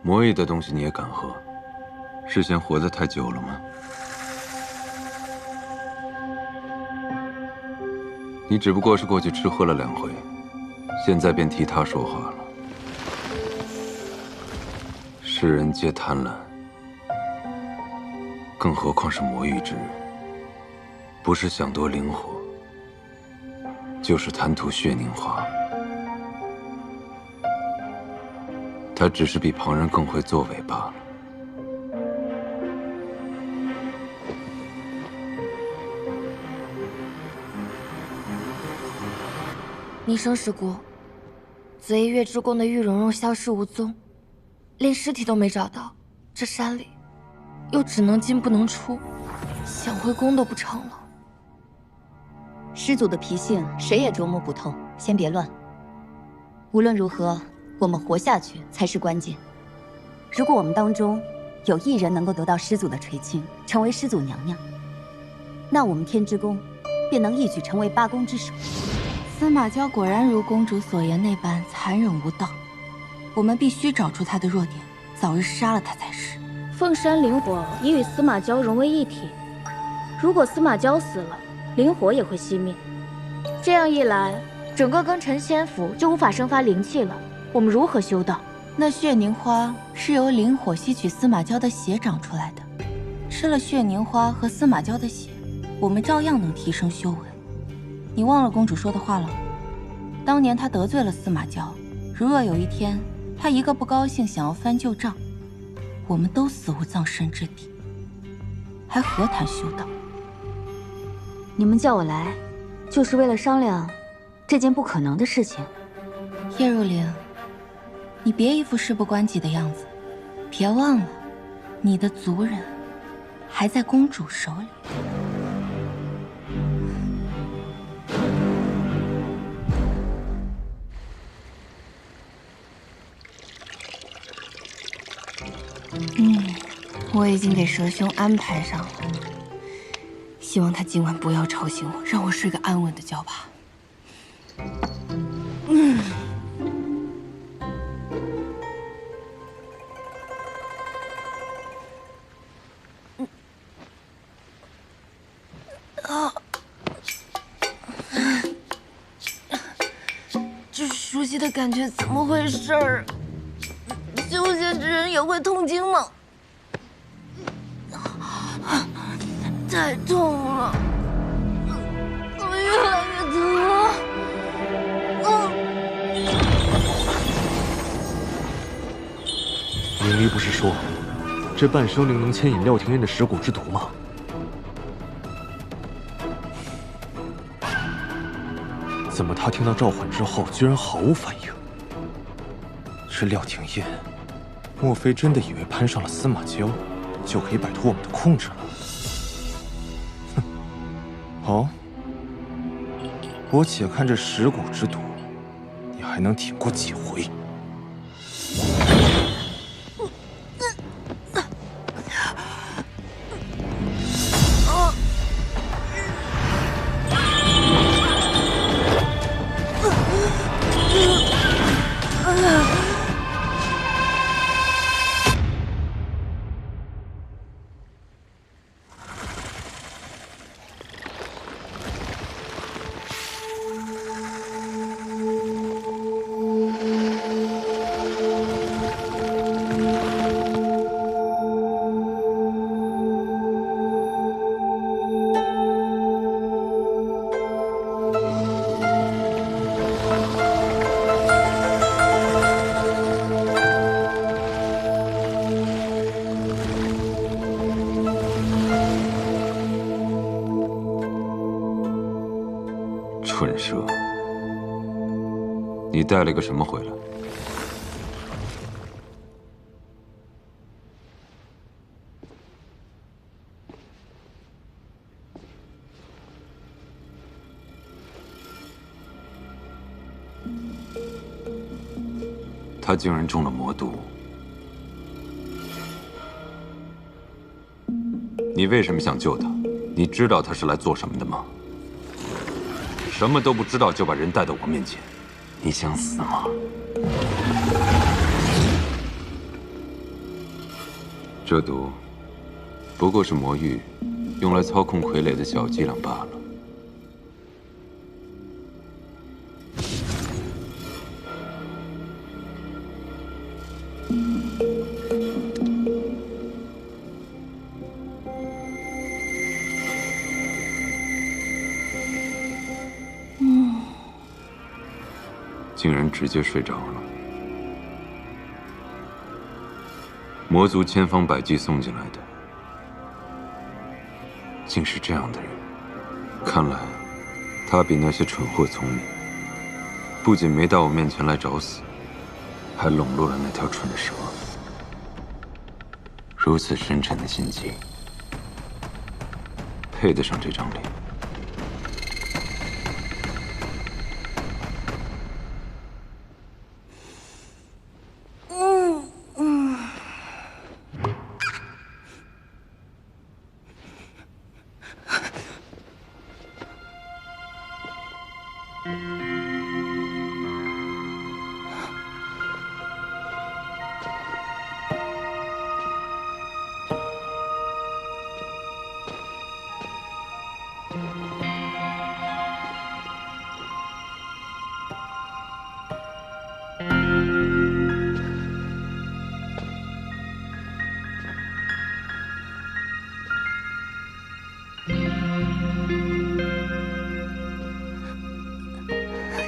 E: 魔域的东西你也敢喝？是嫌活得太久了吗？你只不过是过去吃喝了2回，现在便替他说话了。世人皆贪婪，更何况是魔域之人，不是想夺灵火，就是贪图血凝花。他只是比旁人更会作为罢了。
I: 逆生石谷，紫 A 月之宫的玉蓉蓉消失无踪，连尸体都没找到。这山里又只能进不能出，想回宫都不成了。
A: 师祖的脾性，谁也琢磨不透。先别乱。无论如何，我们活下去才是关键。如果我们当中有一人能够得到师祖的垂青，成为师祖娘娘，那我们天之宫便能一举成为8宫之首。
I: 司马娇果然如公主所言那般残忍无道，我们必须找出她的弱点，早日杀了她才是。
T: 凤山灵火已与司马娇融为一体，如果司马娇死了，灵火也会熄灭。这样一来，整个庚辰仙府就无法生发灵气了。我们如何修道？
I: 那血凝花是由灵火吸取司马娇的血长出来的，吃了血凝花和司马娇的血，我们照样能提升修为。你忘了公主说的话了？当年她得罪了司马娇，如若有一天她一个不高兴想要翻旧账，我们都死无葬身之地，还何谈修道？
T: 你们叫我来，就是为了商量这件不可能的事情。
I: 叶若灵，你别一副事不关己的样子，别忘了，你的族人还在公主手里。我已经给蛇兄安排上了，希望他今晚不要吵醒我，让我睡个安稳的觉吧。这熟悉的感觉怎么回事儿？修仙之人也会痛经吗？太痛了，越来越疼了。
P: 明离不是说，这半生灵能牵引廖廷琰的蚀骨之毒吗？怎么他听到召唤之后居然毫无反应？这廖廷烨，莫非真的以为攀上了司马娇，就可以摆脱我们的控制了？哼，好，我且看这蚀骨之毒，你还能挺过几回？
E: 蠢蛇，你带了个什么回来？他竟然中了魔毒，你为什么想救他？你知道他是来做什么的吗？什么都不知道就把人带到我面前，你想死吗？这毒不过是魔域用来操控傀儡的小伎俩罢了。竟然直接睡着了。魔族千方百计送进来的，竟是这样的人。看来，他比那些蠢货聪明，不仅没到我面前来找死，还笼络了那条蠢蛇。如此深沉的心机，配得上这张脸。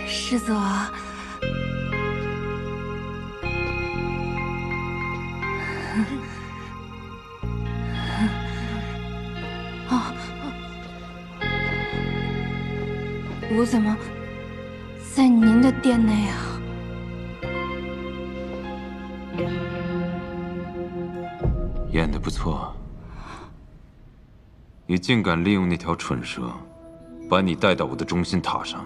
I: 师祖，我怎么在您的殿内啊？
E: 演得不错，你竟敢利用那条蠢蛇，把你带到我的中心塔上。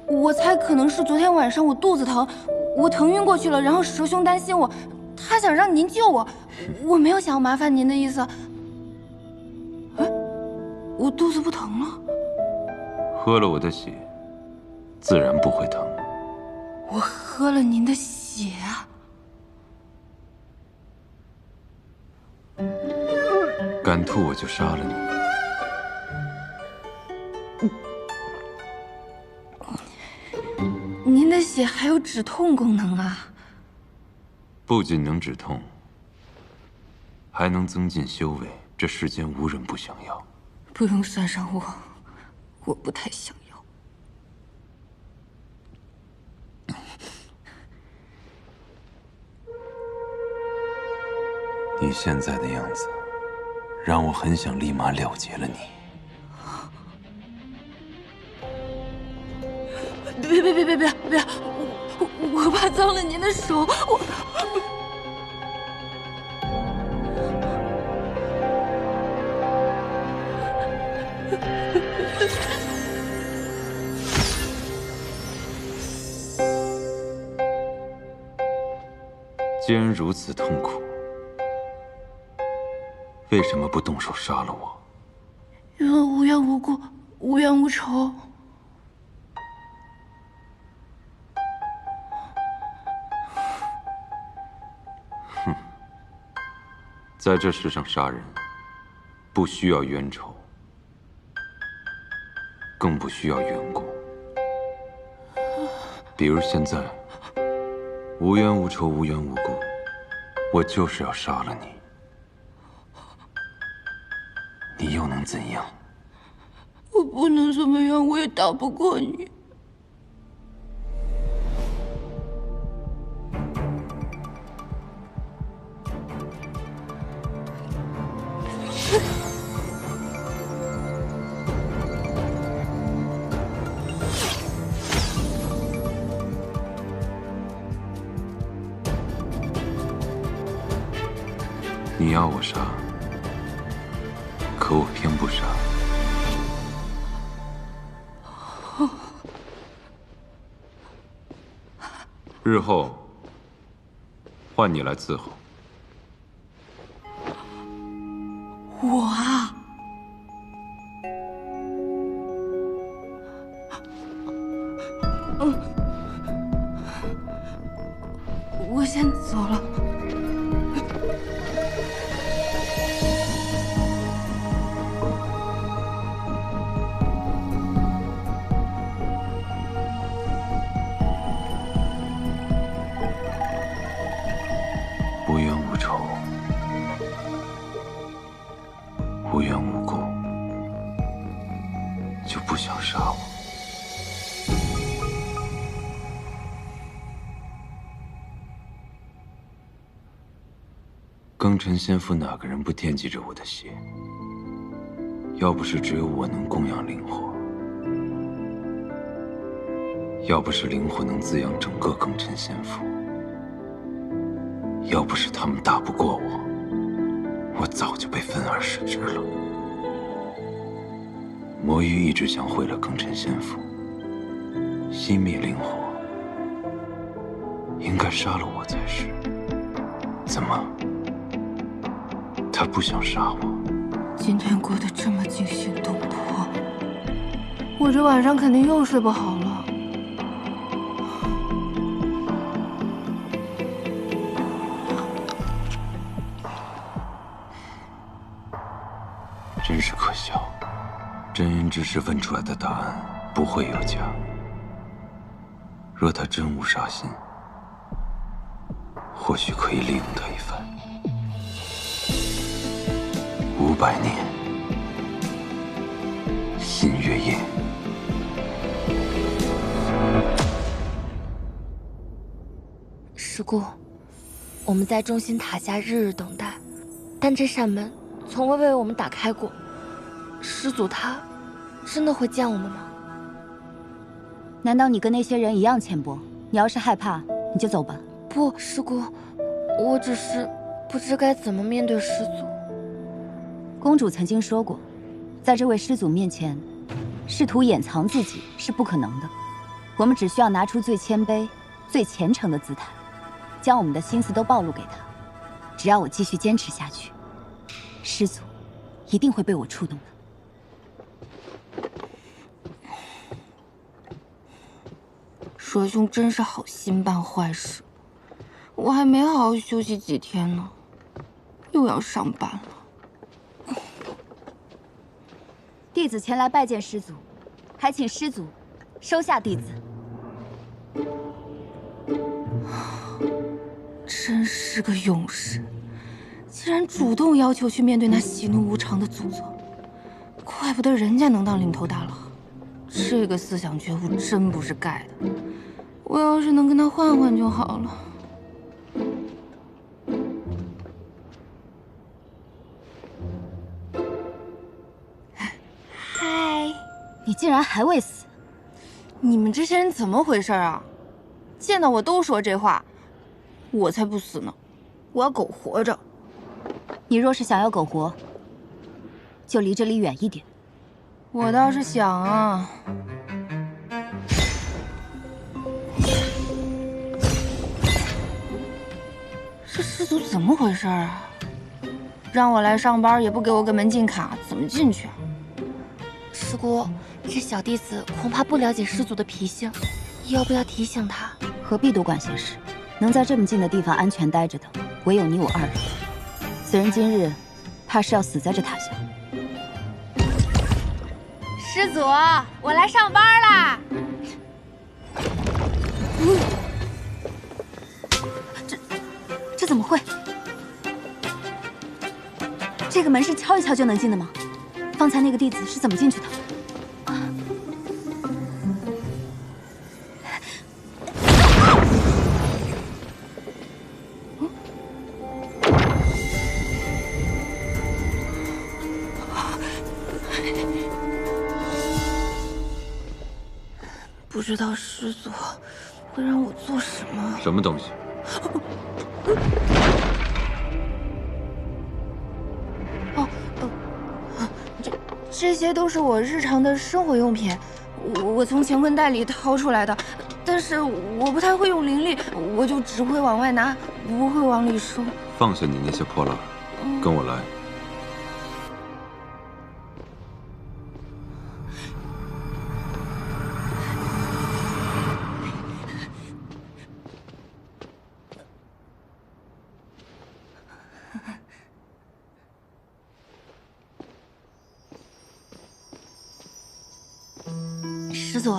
I: 我猜可能是昨天晚上我肚子疼，我疼晕过去了，然后蛇兄担心我，他想让您救我，我没有想要麻烦您的意思。哎，我肚子不疼了。
E: 喝了我的血，自然不会疼。
I: 我喝了您的血啊！
E: 敢吐我就杀了你。
I: 您的血还有止痛功能啊！
E: 不仅能止痛，还能增进修为，这世间无人不想要。
I: 不用算上我，我不太想要。
E: 你现在的样子，让我很想立马了结了你。
H: 别！我怕脏了您的手，我。
E: 既然如此痛苦，为什么不动手杀了我？
H: 因为无缘无故，无冤无仇。
E: 哼，在这世上杀人，不需要冤仇，更不需要缘故。比如现在，无冤无仇，无缘无故，我就是要杀了你。你又能怎样？
H: 我不能怎么样，我也打不过你。
E: 你要我杀，可我偏不杀。日后换你来伺候。
H: 我啊，我先走了。
E: 无冤无仇，无缘无故，就不想杀我。庚辰仙府哪个人不惦记着我的血？要不是只有我能供养灵火，要不是灵火能滋养整个庚辰仙府，要不是他们打不过我，我早就被分而食之了。魔域一直想毁了庚辰仙府，熄灭灵火，应该杀了我才是。怎么，他不想杀我？
H: 今天过得这么惊心动魄，我这晚上肯定又睡不好了。
E: 真是可笑，真人之事问出来的答案不会有假。若他真无杀心，或许可以利用他一番。500年，新月夜。
T: 师姑，我们在中心塔下日日等待，但这扇门从未为我们打开过。师祖他真的会见我们吗？
A: 难道你跟那些人一样浅薄？你要是害怕，你就走吧。
T: 不，师姑，我只是不知该怎么面对师祖。
A: 公主曾经说过，在这位师祖面前，试图掩藏自己是不可能的。我们只需要拿出最谦卑、最虔诚的姿态，将我们的心思都暴露给他。只要我继续坚持下去，师祖一定会被我触动的。
H: 蛇兄真是好心办坏事，我还没好好休息几天呢，又要上班了。
A: 弟子前来拜见师祖，还请师祖收下弟子。
H: 真是个勇士，竟然主动要求去面对那喜怒无常的祖宗，怪不得人家能当领头大佬。这个思想觉悟真不是盖的，我要是能跟他换换就好了。
A: 嗨，你竟然还未死！
I: 你们这些人怎么回事啊？见到我都说这话，我才不死呢！我要苟活着。
A: 你若是想要苟活，就离这里远一点。
I: 我倒是想啊。这师祖怎么回事啊？让我来上班也不给我个门禁卡，怎么进去啊？
Q: 师姑，这小弟子恐怕不了解师祖的脾性，要不要提醒他？
A: 何必多管闲事？能在这么近的地方安全待着的，唯有你我二人。此人今日，怕是要死在这塔下。
Q: 师祖，我来上班啦！
A: 这怎么会？这个门是敲一敲就能进的吗？方才那个弟子是怎么进去的？
I: 不知道师祖会让我做什么？
F: 什么东西？
I: 这些都是我日常的生活用品，我从乾坤袋里掏出来的。但是我不太会用灵力，我就只会往外拿，不会往里收。
F: 放下你那些破烂，跟我来。
I: 师祖，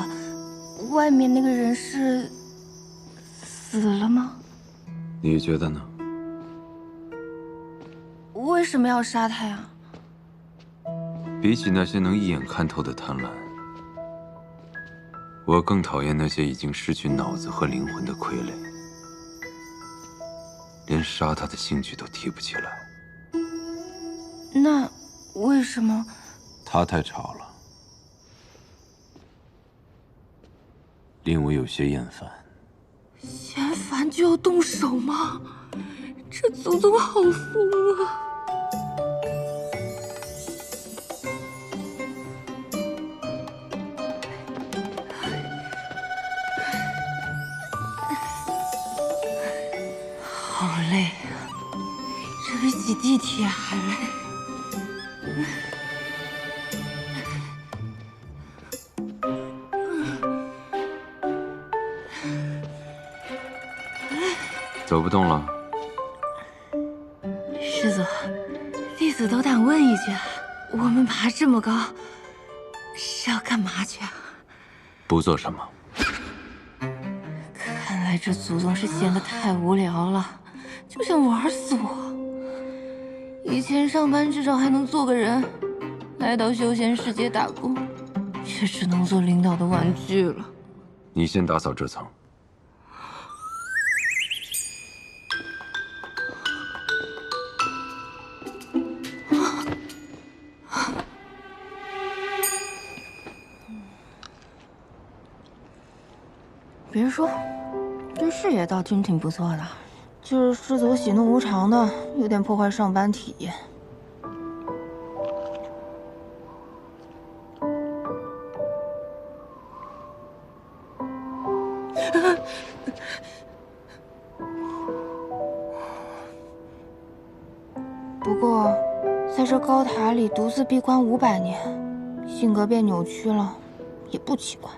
I: 外面那个人是死了吗？
F: 你觉得呢？
I: 为什么要杀他呀？
E: 比起那些能一眼看透的贪婪，我更讨厌那些已经失去脑子和灵魂的傀儡，连杀他的兴趣都提不起来。
I: 那为什么？
E: 他太吵了，令我有些厌烦。
I: 嫌烦就要动手吗？这祖宗好疯啊！好累啊，这比挤地铁还累。
E: 走不动了？
I: 师祖，弟子斗胆问一句，我们爬这么高是要干嘛去啊？
E: 不做什么。
I: 看来这祖宗是闲得太无聊了，就想玩死我。以前上班至少还能做个人，来到休闲世界打工，却只能做领导的玩具了。
E: 你先打扫这层。
I: 别说，这视野倒真挺不错的，就是师祖喜怒无常的，有点破坏上班体验。不过，在这高塔里独自闭关500年，性格变扭曲了，也不奇怪。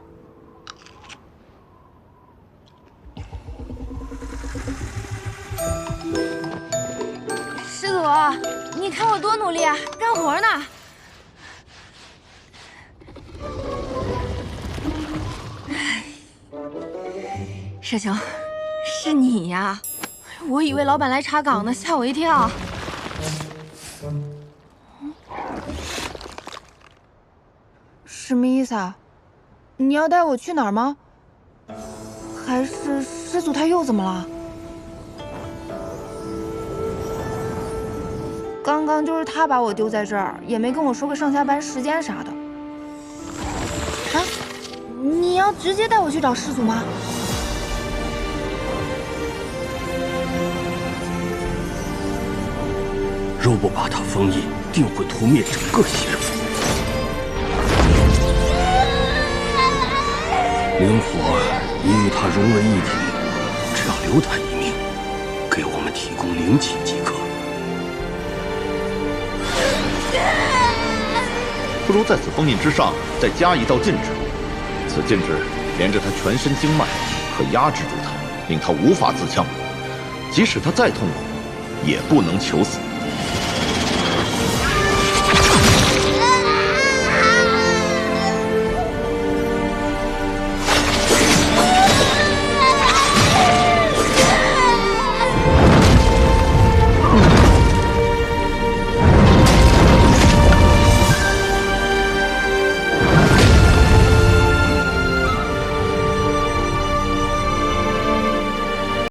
I: 师祖，你看我多努力啊，干活呢。师兄，是你呀！我以为老板来查岗呢，吓我一跳。什么意思啊？你要带我去哪儿吗？还是师祖他又怎么了？刚刚就是他把我丢在这儿，也没跟我说个上下班时间啥的。啊，你要直接带我去找师祖吗？
K: 若不把他封印，定会屠灭整个邪府。灵火已与他融为一体，只要留他一命，给我们提供灵气即可。
U: 不如在此封印之上再加一道禁制，此禁制连着他全身经脉，可压制住他，令他无法自强。即使他再痛苦，也不能求死。